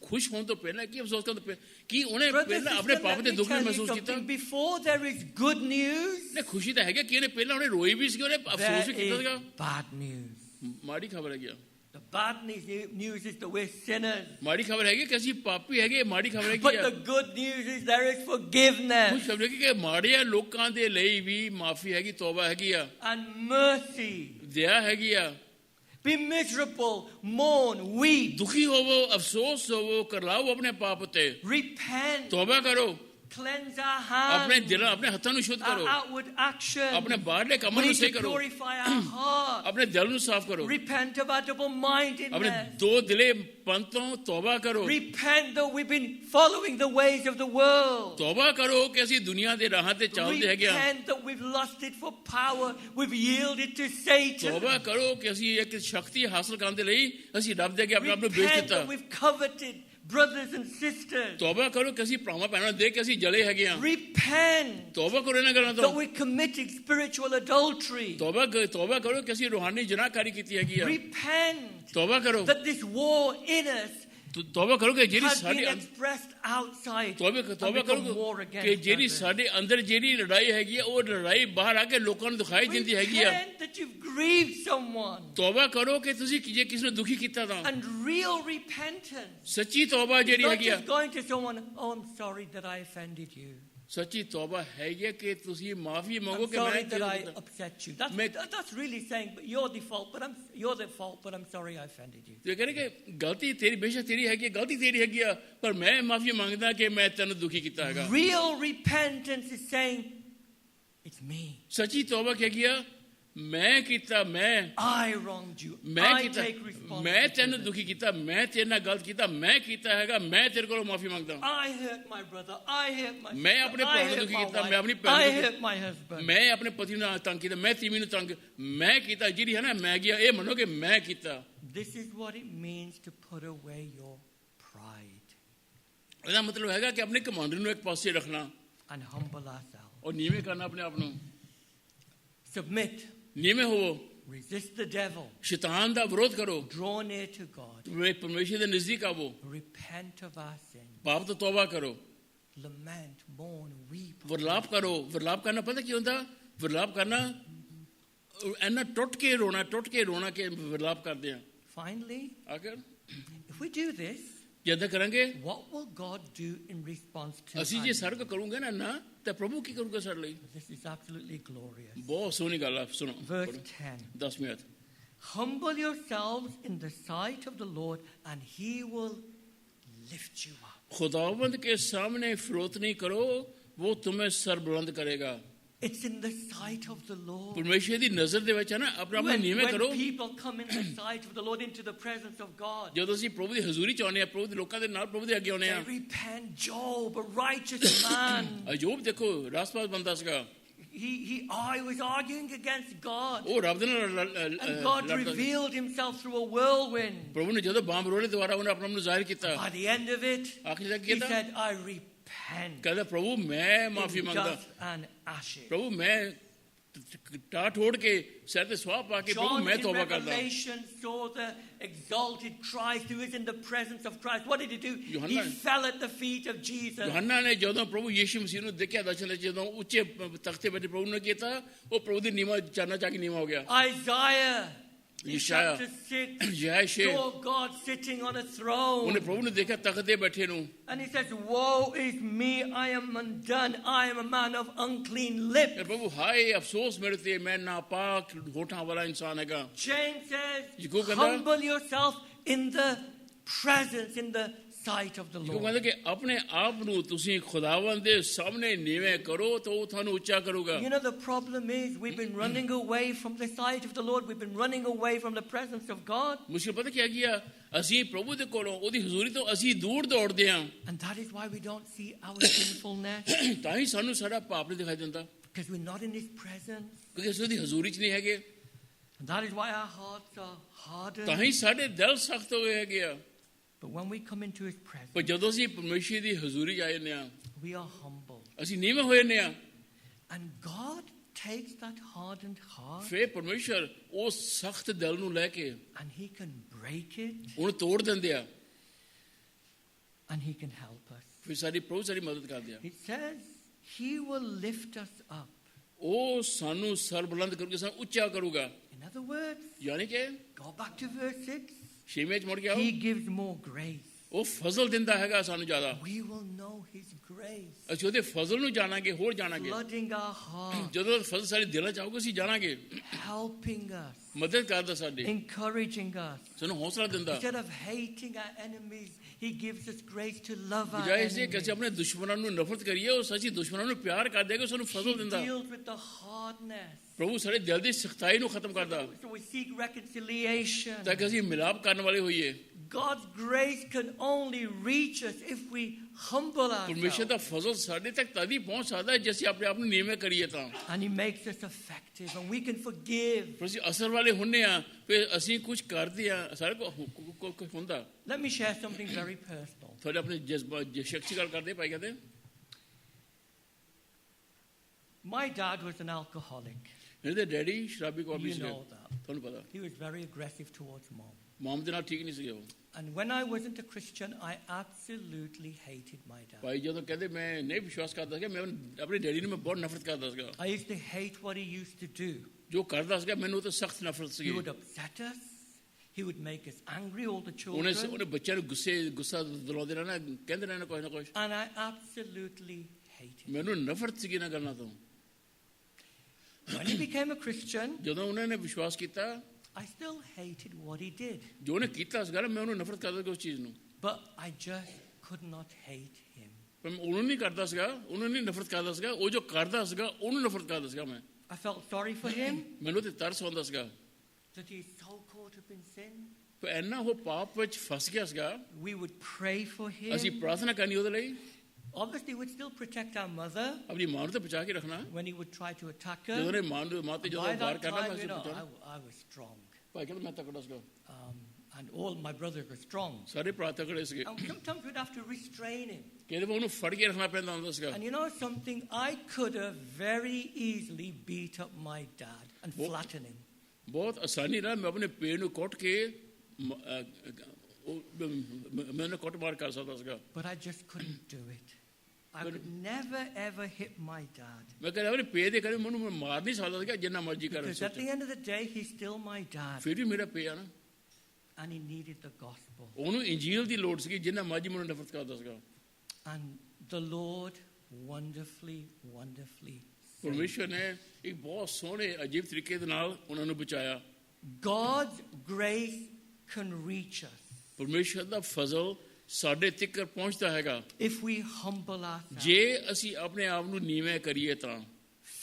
ਖੁਸ਼ ਹੋਣ ਤੋਂ ਪਹਿਲਾਂ, ਕੀ ਅਫਸੋਸ ਕਰਨ ਤੋਂ ਪਹਿਲਾਂ, ਕੀ ਉਹਨੇ Brothers, ਪਹਿਲਾਂ ਆਪਣੇ sisters, ਪਾਪ let ਦੇ me ਦੁੱਖ ਨੂੰ tell you ਮਹਿਸੂਸ ਕੀਤਾ? something. Before there is good news, ਨੇ ਖੁਸ਼ੀ ਤਾਂ ਹੈਗਾ ਕਿ ਇਹਨੇ ਪਹਿਲਾਂ ਉਹਨੇ ਰੋਈ ਵੀ ਸੀ, ਉਹਨੇ ਅਫਸੋਸ ਵੀ there ਕੀਤਾ is ਸੀਗਾ। bad news. ਮਾੜੀ ਖਬਰ ਹੈਗੀ ਆ। The bad news is that we're sinners. ਮਾੜੀ ਖਬਰ ਹੈਗੀ ਕਿ ਅਸੀਂ ਪਾਪੀ ਹੈਗੇ, ਮਾੜੀ ਖਬਰ ਹੈਗੀ But ਆ। the good news is there is forgiveness ਖੁਸ਼ ਖਬਰ ਹੈਗੀ ਕਿ ਮਾੜਿਆਂ ਲੋਕਾਂ ਦੇ ਲਈ ਵੀ ਮਾਫੀ ਹੈਗੀ, ਤੌਬਾ ਹੈਗੀ ਆ, and mercy. ਦਇਆ ਹੈਗੀ ਆ। Be miserable, mourn, weep, ਦੁਖੀ ਹੋਵੋ, ਅਫਸੋਸ ਹੋਵੋ, ਕਰਲਾਓ ਆਪਣੇ ਪਾਪ ਉੱਤੇ, repent, ਤੌਬਾ ਕਰੋ, cleanse our ਆਪਣੇ hands, ਦਿਲ, ਆਪਣੇ ਹੱਥਾਂ ਨੂੰ ਸ਼ੁੱਧ our ਕਰੋ, outward action. ਆਪਣੇ ਬਾਹਰਲੇ We ਕੰਮਾਂ ਨੂੰ need ਸਹੀ to ਕਰੋ, purify our heart. ਆਪਣੇ ਦਿਲ ਨੂੰ ਸਾਫ਼ ਕਰੋ, Repent of our ਆਪਣੇ double-mindedness. ਦੋ ਦਿਲੇ ਪਨ ਤੋਂ ਤੌਬਾ ਕਰੋ। Repent that we've been following the ways of the world. ਤੌਬਾ ਕਰੋ ਕਿ ਅਸੀਂ ਦੁਨੀਆ ਦੇ ਰਾਹਾਂ ਤੇ ਚੱਲਦੇ ਹੈਗੇ ਆ। Repent that we've lusted for power. We've yielded to Satan. ਤੌਬਾ ਕਰੋ ਕਿ ਅਸੀਂ ਇੱਕ ਸ਼ਕਤੀ ਹਾਸਲ ਕਰਨ ਦੇ ਲਈ ਅਸੀਂ ਰੱਬ ਦੇ ਅੱਗੇ ਆਪਣੇ ਆਪ ਨੂੰ ਵੇਚ Repent ਦਿੱਤਾ। that we've coveted brothers and sisters. ਤੌਬਾ ਕਰੋ ਕਿ ਅਸੀਂ ਭਰਾਵਾਂ ਭੈਣਾਂ ਦੇਖ ਕੇ ਅਸੀਂ ਜਲੇ ਹੈਗੇ ਆ। Repent ਤੌਬਾ ਕਰੋ ਇਹਨਾਂ ਗੱਲਾਂ that ਤੋਂ। we're committing spiritual adultery. ਤੌਬਾ ਕਰੋ ਕਿ ਅਸੀਂ ਰੂਹਾਨੀ ਜਨਾਹਕਾਰੀ ਕੀਤੀ ਹੈਗੀ ਆ। Repent ਤੌਬਾ ਕਰੋ। that this war in us ਤੌਬਾ ਕਰੋ ਕਿ ਜਿਹੜੀ has been ਸਾਡੇ expressed outside ਤੌਬਾ and ਕਰੋ become war ਕਿ against ਜਿਹੜੀ others. ਸਾਡੇ ਅੰਦਰ ਜਿਹੜੀ ਲੜਾਈ ਹੈਗੀ ਆ ਉਹ ਲੜਾਈ ਬਾਹਰ ਆ ਕੇ ਲੋਕਾਂ ਨੂੰ ਦਿਖਾਈ ਦਿੰਦੀ ਹੈਗੀ ਆ। Repent that you've grieved someone. ਤੌਬਾ ਕਰੋ ਕਿ ਤੁਸੀਂ ਜੇ ਕਿਸੇ ਨੂੰ ਦੁਖੀ ਕੀਤਾ ਤਾਂ। And real repentance. ਸੱਚੀ ਤੌਬਾ ਜਿਹੜੀ Not ਹੈਗੀ ਆ, just going to someone, oh, I'm sorry that I offended you. ਸੱਚੀ ਤੌਬਾ ਹੈਗੀ ਆ ਕਿ ਤੁਸੀਂ ਮਾਫੀ ਮੰਗੋ I'm ਕਿ sorry ਮੈਂ that I upset you. That's really saying, but you're the fault, but I'm sorry I offended you. ਤੇ ਕਹਿੰਦੇ ਕਿ ਗਲਤੀ ਤੇਰੀ ਬੇਸ਼ੱਕ ਤੇਰੀ ਹੈਗੀ ਆ, ਗਲਤੀ ਤੇਰੀ ਹੈਗੀ ਆ, ਪਰ ਮੈਂ ਮਾਫੀ ਮੰਗਦਾ ਕਿ ਮੈਂ ਤੈਨੂੰ ਦੁਖੀ ਕੀਤਾ ਹੈਗਾ। Real repentance is saying, it's me. ਸੱਚੀ ਤੌਬਾ ਕੀ ਹੈਗੀ ਆ, ਮੈਂ ਕੀਤਾ, I wronged you. ਮੈਂ I ਕੀਤਾ, take ਮੈਂ responsibility. ਤੈਨੂੰ ਦੁਖੀ ਕੀਤਾ, ਮੈਂ ਤੇਰੇ ਨਾਲ ਗਲਤ ਕੀਤਾ, ਮੈਂ ਕੀਤਾ ਹੈਗਾ, ਮੈਂ ਤੇਰੇ ਕੋਲੋਂ ਮਾਫੀ ਮੰਗਦਾ। I hurt my brother. I hurt my ਮੈਂ sister. ਆਪਣੇ I ਭਰਾ ਨੂੰ hurt ਦੁਖੀ my ਕੀਤਾ, wife. ਮੈਂ ਆਪਣੀ I ਭੈਣ ਨੂੰ hurt my husband. ਮੈਂ ਆਪਣੇ ਪਤੀ ਨੂੰ ਤੰਗ ਕੀਤਾ, ਮੈਂ ਤੀਵੀਂ ਨੂੰ ਤੰਗ ਮੈਂ ਕੀਤਾ, ਜਿਹੜੀ ਹੈ ਨਾ ਮੈਂ ਗਿਆ, ਇਹ ਮੰਨੋ ਕਿ ਮੈਂ ਕੀਤਾ। This is what it means to put away your pride ਇਹਦਾ ਮਤਲਬ ਹੈਗਾ ਕਿ ਆਪਣੇ ਕਮਾਂਡਰ ਨੂੰ ਇੱਕ ਪਾਸੇ ਰੱਖਣਾ and humble ourselves. ਔਰ ਨੀਵੇਂ ਕਰਨਾ ਆਪਣੇ ਆਪ ਨੂੰ। Submit. ਨੀਵੇਂ ਹੋਵੋ, Resist the devil. ਸ਼ੈਤਾਨ ਦਾ ਵਿਰੋਧ ਕਰੋ, Draw near to God. ਪਰਮੇਸ਼ਰ ਦੇ ਨਜ਼ਦੀਕ ਆਵੋ, Repent of our sin. ਪਾਪ ਤੋਂ ਤੌਬਾ ਕਰੋ, Lament, mourn, weep. ਵਿਰਲਾਪ ਕਰੋ। ਵਿਰਲਾਪ ਕਰਨਾ ਪਤਾ ਕੀ ਹੁੰਦਾ? ਵਿਰਲਾਪ ਕਰਨਾ ਇੰਨਾ ਟੁੱਟ ਕੇ ਰੋਣਾ ਕਿ ਵਿਰਲਾਪ ਕਰਦੇ ਆ। Finally, ਆਖਰ if we do this, ਜਦ ਕਰਾਂਗੇ, what will God do in response to ਅਸੀਂ ਜੇ ਸਰਗ ਕਰੂਗੇ ਨਾ ਤਾਂ ਪ੍ਰਭੂ ਕੀ ਕਰੂਗਾ ਸਾਡੇ ਲਈ? This is absolutely glorious. ਬਹੁਤ ਸੋਹਣੀ ਗੱਲ ਆ, ਸੁਣੋ। Verse 10. 10ਵੀਂ ਆਇਤ। Humble yourselves in the sight of the Lord, and he will lift you up. खुदावंद के सामने फिरौत नहीं करो, वो तुम्हें सर बुलंद करेगा। It's in the sight of the Lord. परमेश्वर की नजर दे विच है ना, अपने आप ਨੂੰ ਨੀਵੇਂ ਕਰੋ। When people come in the sight of the Lord, into the presence of God, ਜਦੋਂ ਅਸੀਂ ਪ੍ਰਭੂ ਦੀ ਹਜ਼ੂਰੀ ਚ ਆਉਂਦੇ ਆ, ਪ੍ਰਭੂ ਦੇ ਲੋਕਾਂ ਦੇ ਨਾਲ ਪ੍ਰਭੂ ਦੇ ਅੱਗੇ ਆਉਂਦੇ they ਆ। repent. Job, a righteous man, Ayub ਦੇਖੋ ਰਾਸਪਾਸ ਬੰਦਾ ਸੀਗਾ, he was arguing against God, ਉਹ ਰੱਬ ਦੇ ਨਾਲ and God revealed himself through a whirlwind. ਪ੍ਰਭੂ ਨੇ ਜਦੋਂ ਬਾਂਬ ਰੋੜੇ ਦੁਆਰਾ ਉਹਨੇ ਆਪਣੇ ਆਪ ਨੂੰ ਜ਼ਾਹਿਰ ਕੀਤਾ। By the end of it, ਆਖਿਰ ਤੱਕ he ਕੀਤਾ, said, I repent ਕਹਿੰਦਾ ਪ੍ਰਭੂ ਮੈਂ ਮਾਫੀ in ਮੰਗਦਾ, dust and ashes. ਪ੍ਰਭੂ ਮੈਂ ਟਾਟ ਹੋੜ ਕੇ ਸਿਰ ਤੇ ਸੁਆਹ ਪਾ ਕੇ ਪ੍ਰਭੂ John ਮੈਂ in ਤੌਬਾ ਕਰਦਾ। Revelation saw the exalted Christ who is in the presence of Christ. What did he do? He Yohanna- fell at the feet of Jesus. ਯੋਹੰਨਾ ਨੇ ਜਦੋਂ ਪ੍ਰਭੂ ਯੀਸ਼ੂ ਮਸੀਹ ਨੂੰ ਦੇਖਿਆ ਦਰਸ਼ਨ ਵਿੱਚ, ਜਦੋਂ ਉੱਚੇ ਤਖਤੇ ਵਿੱਚ ਪ੍ਰਭੂ ਨੇ ਕੀਤਾ, ਉਹ ਪ੍ਰਭੂ ਦੀ ਨੀਵਾਂ ਚਰਨਾਂ ਚ ਆ ਕੇ ਨੀਵਾਂ ਹੋ ਗਿਆ। Isaiah in Isaiah, chapter 6 ਯੈਸ਼ੇ saw God sitting on a throne. ਉਹਨੇ ਪ੍ਰਭੂ ਨੂੰ ਦੇਖਿਆ ਤਖਤ ਤੇ ਬੈਠੇ ਨੂੰ, And he says, woe is me, I am undone. I am a man of unclean lips. ਤੇ ਪ੍ਰਭੂ ਹਾਏ ਅਫਸੋਸ ਮੇਰੇ ਤੇ, ਮੈਂ ਨਾਪਾਕ ਹੋਠਾਂ ਵਾਲਾ ਇਨਸਾਨ ਹੈਗਾ। James says, ਯਿਕੂ ਕਹਿੰਦਾ- humble yourself in the presence, in the sight of the ਉਹ Lord. ਕਹਿੰਦਾ ਕਿ ਆਪਣੇ ਆਪ ਨੂੰ ਤੁਸੀਂ ਖੁਦਾਵੰਦ ਦੇ ਸਾਹਮਣੇ ਨੀਵੇਂ ਕਰੋ ਤਾਂ ਉਹ ਤੁਹਾਨੂੰ ਉੱਚਾ ਕਰੂਗਾ। You know, the problem is we've been running away from the sight of the Lord. We've been running away from the presence of God. ਮੁਸ਼ਕਿਲ ਪਤਾ ਕੀ ਹੈਗੀ ਆ? ਅਸੀਂ ਪ੍ਰਭੂ ਦੇ ਕੋਲੋਂ ਉਹਦੀ ਹਜ਼ੂਰੀ ਤੋਂ ਅਸੀਂ ਦੂਰ ਦੌੜਦੇ ਹਾਂ, And that is why we don't see our sinfulness. ਤਾਂ ਹੀ ਸਾਨੂੰ ਸਾਡਾ ਪਾਪ ਨਹੀਂ ਦਿਖਾਈ ਦਿੰਦਾ, Because we're not in His presence. ਕਿਉਂਕਿ ਅਸੀਂ ਉਹਦੀ ਹਜ਼ੂਰੀ 'ਚ ਨਹੀਂ ਹੈਗੇ। And that is why our hearts are hardened. ਤਾਂ ਹੀ ਸਾਡੇ ਦਿਲ ਸਖਤ ਹੋਏ ਹੈਗੇ ਆ। But when we come into His ਪਰ presence, ਜਦੋਂ ਅਸੀਂ ਪਰਮੇਸ਼ਰ ਦੀ ਹਜ਼ੂਰੀ 'ਚ ਆ ਜਾਂਦੇ ਹਾਂ, we are humble. ਅਸੀਂ ਨੀਵੇਂ ਹੋ ਜਾਂਦੇ ਹਾਂ, And God takes that hardened heart ਫਿਰ ਪਰਮੇਸ਼ਰ ਉਹ ਸਖਤ ਦਿਲ ਨੂੰ ਲੈ ਕੇ and He can break it ਉਹਨੂੰ ਤੋੜ ਦਿੰਦੇ ਆ, and He can help us. ਫਿਰ ਸਾਡੀ ਪ੍ਰਭੂ ਸਾਡੀ ਮਦਦ ਕਰਦੇ ਆ। It says He will lift us up. ਉਹ ਸਾਨੂੰ ਸਰ ਬੁਲੰਦ ਕਰਕੇ ਸਾਨੂੰ ਉੱਚਾ ਕਰੂਗਾ। In other words, ਯਾਨੀ ਕਿ go back to verse 6. 6ਵੇਂ 'ਚ ਮੁੜ ਕੇ ਆਓ, He gives more grace. ਉਹ ਫਜ਼ਲ ਦਿੰਦਾ ਹੈਗਾ ਸਾਨੂੰ ਜ਼ਿਆਦਾ। We will know His grace, ਅਸੀਂ ਉਹਦੇ ਫਜ਼ਲ ਨੂੰ ਜਾਣਾਂਗੇ, ਹੋਰ ਜਾਣਾਂਗੇ। flooding our heart, ਜਦੋਂ ਫਜ਼ਲ ਸਾਡੇ ਦਿਲਾਂ 'ਚ ਆਊਗਾ ਅਸੀਂ ਜਾਣਾਂਗੇ, helping us, ਮਦਦ ਕਰਦਾ ਸਾਡੀ, encouraging us. ਸਾਨੂੰ ਹੌਸਲਾ ਦਿੰਦਾ। Instead of hating our enemies, He gives us grace to love our ਬਜਾਏ ਇਸੇ ਕਿ enemies. ਅਸੀਂ ਆਪਣੇ ਦੁਸ਼ਮਣਾਂ ਨੂੰ ਨਫ਼ਰਤ ਕਰੀਏ, ਉਹ ਸੱਚੀ ਦੁਸ਼ਮਣਾਂ ਨੂੰ ਪਿਆਰ ਕਰ ਦੇਗਾ, ਸਾਨੂੰ He ਫਜ਼ਲ ਦਿੰਦਾ। deals with the hardness. ਪ੍ਰਭੂ ਸਾਡੇ ਦਿਲ ਦੀ ਸਖਤਾਈ ਨੂੰ ਖਤਮ ਕਰਦਾ, So we seek reconciliation. ਤਾਂ ਕਿ ਅਸੀਂ ਮਿਲਾਪ ਕਰਨ ਵਾਲੇ ਹੋਈਏ। God's grace can only reach us if we humble ਪਰਮੇਸ਼ਰ ourselves. ਦਾ ਫਜ਼ਲ ਸਾਡੇ ਤੱਕ ਤਦ ਹੀ ਪਹੁੰਚ ਸਕਦਾ ਹੈ ਜੇ ਅਸੀਂ ਆਪਣੇ ਆਪ ਨੂੰ ਨੀਵੇਂ ਕਰੀਏ ਤਾਂ And He makes us effective and we can forgive. ਫਿਰ ਅਸੀਂ ਅਸਰ ਵਾਲੇ ਹੁੰਨੇ ਆ ਫਿਰ ਅਸੀਂ ਕੁਝ ਕਰਦੇ ਆ ਸਾਰੇ ਕੁਝ ਹੁੰਦਾ Let me share something very personal. ਤੁਹਾਡੇ ਆਪਣੇ ਜਜ਼ਬਾ ਸ਼ਖਸੀ ਗੱਲ ਕਰਦੇ ਭਾਈ ਕਹਿੰਦੇ My dad was an alcoholic. ਇਹਦੇ ਡੈਡੀ ਸ਼ਰਾਬੀ ਕੌਮੀ You ਸੀ know that. ਤੁਹਾਨੂੰ ਪਤਾ He was very aggressive towards mom. ਮਾਮ ਦੇ ਨਾਲ ਠੀਕ ਨਹੀਂ ਸੀ ਉਹ And when I wasn't a Christian, I absolutely hated my dad. ਭਾਈ ਜਦੋਂ ਕਹਿੰਦੇ ਮੈਂ ਨਹੀਂ ਵਿਸ਼ਵਾਸ ਕਰਦਾ ਸੀ ਮੈਂ ਆਪਣੇ ਡੈਡੀ ਨੂੰ ਮੈਂ ਬਹੁਤ ਨਫ਼ਰਤ ਕਰਦਾ ਸੀਗਾ I used to hate what he used to do. ਜੋ ਕਰਦਾ ਸੀਗਾ ਮੈਨੂੰ ਉਹ ਤਾਂ ਸਖਤ ਨਫ਼ਰਤ He ਸੀਗੀ would upset us. He would make us angry, all the ਉਹਨੇ children. ਉਹਨੇ ਬੱਚਿਆਂ ਨੂੰ ਗੁੱਸਾ ਦਿਲਾਉਂਦੇ ਰਹਿਣਾ ਕਹਿੰਦੇ ਰਹਿਣਾ ਕੁਝ ਨਾ ਕੁਝ And I absolutely hated him. ਮੈਨੂੰ ਨਫ਼ਰਤ ਸੀਗੀ ਨਾ ਗੱਲਾਂ ਤੋਂ When he became a Christian, ਜਦੋਂ ਉਹਨਾਂ ਨੇ ਵਿਸ਼ਵਾਸ ਕੀਤਾ I still hated what he did. ਜੋ ਉਹਨੇ ਕੀਤਾ ਸੀਗਾ ਨਾ ਮੈਂ ਉਹਨੂੰ ਨਫ਼ਰਤ ਕਰਦਾ ਸੀ ਉਸ ਚੀਜ਼ ਨੂੰ But I just could not hate him. ਪਰ ਮੈਂ ਉਹਨੂੰ ਨਹੀਂ ਕਰਦਾ ਸੀਗਾ ਉਹਨੂੰ ਨਹੀਂ ਨਫ਼ਰਤ ਕਰਦਾ ਸੀਗਾ ਉਹ ਜੋ ਕਰਦਾ ਸੀਗਾ ਉਹਨੂੰ ਨਫ਼ਰਤ ਕਰਦਾ ਸੀਗਾ ਮੈਂ I felt sorry for him ਮੈਨੂੰ ਤੇ ਤਰਸ ਆਉਂਦਾ ਸੀਗਾ that he's so caught up in sin. ਪਰ ਇੰਨਾ ਉਹ ਪਾਪ ਵਿੱਚ ਫਸ ਗਿਆ ਸੀਗਾ We would pray for ਅਸੀਂ him. ਪ੍ਰਾਰਥਨਾ ਕਰਨੀ ਉਹਦੇ ਲਈ Obviously, we'd still protect our mother ਆਪਣੀ ਮਾਂ ਨੂੰ ਤਾਂ ਬਚਾ ਕੇ ਰੱਖਣਾ when he would try to attack ਜਦੋਂ her. ਉਹਨੇ ਮਾਂ ਨੂੰ ਮਾਂ ਤੇ ਜਦੋਂ By ਵਾਰ that ਕਰਨਾ time, ਸੀ ਬਚਾਉਣਾ I was strong. ਭਾਈ ਕਹਿੰਦਾ ਮੈਂ ਤਕੜਾ ਸੀਗਾ And all my brothers were strong. ਸਾਰੇ ਭਰਾ ਤਕੜੇ ਸੀਗੇ And sometimes we'd have to restrain him. ਕਹਿੰਦੇ ਉਹਨੂੰ ਫੜ ਕੇ ਰੱਖਣਾ ਪੈਂਦਾ ਹੁੰਦਾ ਸੀਗਾ And you know something? I could have very easily beat up my dad and flatten him. ਬਹੁਤ ਆਸਾਨੀ ਨਾਲ ਮੈਂ ਆਪਣੇ ਪੇਟ ਨੂੰ ਕੁੱਟ ਕੇ ਮੈਂ ਉਹਨੂੰ ਕੁੱਟ ਮਾਰ ਕਰ ਸਕਦਾ ਸੀਗਾ But I just couldn't do it. I could never ever hit my dad. ਮੈਂ ਕਹਿੰਦਾ ਆਪਣੇ ਪੇਟ ਦੇ ਕਰੇ ਮੈਨੂੰ ਮਾਰ ਨਹੀਂ ਸਕਦਾ ਸੀਗਾ ਜਿੰਨਾ ਮਰਜ਼ੀ ਕਰ Because at the end of the day, he's still my dad. ਫਿਰ ਵੀ ਮੇਰਾ ਪਿਆ ਨਾ And he needed the gospel. ਉਹਨੂੰ ਇੰਜੀਲ ਦੀ ਲੋੜ ਸੀਗੀ ਜਿੰਨਾ ਮਰਜ਼ੀ ਮੈਨੂੰ ਨਫ਼ਰਤ ਕਰਦਾ ਸੀਗਾ And the Lord wonderfully saved. ਪਰਮੇਸ਼ਰ ਨੇ ਇੱਕ ਬਹੁਤ ਸੋਹਣੇ ਅਜੀਬ ਤਰੀਕੇ ਦੇ ਨਾਲ ਉਹਨਾਂ ਨੂੰ ਬਚਾਇਆ God's grace can reach us ਪਰਮੇਸ਼ਰ ਦਾ ਫਜ਼ਲ ਸਾਡੇ ਤੱਕ ਪਹੁੰਚਦਾ ਹੈਗਾ if we humble ourselves. ਜੇ ਅਸੀਂ ਆਪਣੇ ਆਪ ਨੂੰ ਨੀਵੇਂ ਕਰੀਏ ਤਾਂ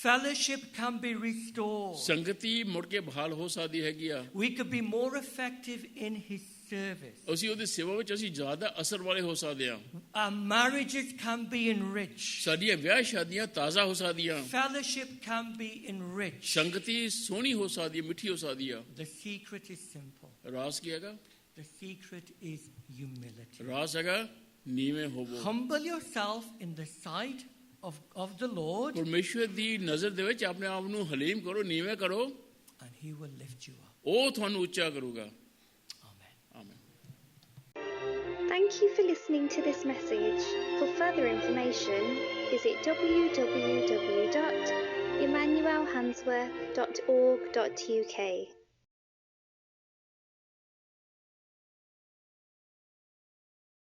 Fellowship can be restored. ਸੰਗਤੀ ਮੁੜ ਕੇ ਬਹਾਲ ਹੋ ਸਕਦੀ ਹੈਗੀ ਆ We could be more effective in His service. ਅਸੀਂ ਉਹਦੀ ਸੇਵਾ ਵਿੱਚ ਅਸੀਂ ਜ਼ਿਆਦਾ ਅਸਰ ਵਾਲੇ ਹੋ ਸਕਦੇ ਹਾਂ Our marriages can be enriched. ਸਾਡੀਆਂ ਵਿਆਹ ਸ਼ਾਦੀਆਂ ਤਾਜ਼ਾ ਹੋ ਸਕਦੀਆਂ Fellowship can be enriched. ਸੰਗਤੀ ਸੋਹਣੀ ਹੋ ਸਕਦੀ ਹੈ ਮਿੱਠੀ ਹੋ ਸਕਦੀ ਆ The secret is simple. ਰਾਸ ਕੀ ਹੈਗਾ The secret is humility. ਰਾਸ ਹੈਗਾ ਨੀਵੇਂ ਹੋਵੋ Humble yourself in the sight of the Lord, ਪਰਮੇਸ਼ਰ ਦੀ ਨਜ਼ਰ ਦੇ ਵਿੱਚ ਆਪਣੇ ਆਪ ਨੂੰ ਹਲੀਮ ਕਰੋ ਨੀਵੇਂ ਕਰੋ and He will lift you up. ਉਹ ਤੁਹਾਨੂੰ ਉੱਚਾ ਕਰੂਗਾ Amen. ਆਮੀਨ Thank you for listening to this message. For further information, visit www.emmanuelhansworth.org.uk.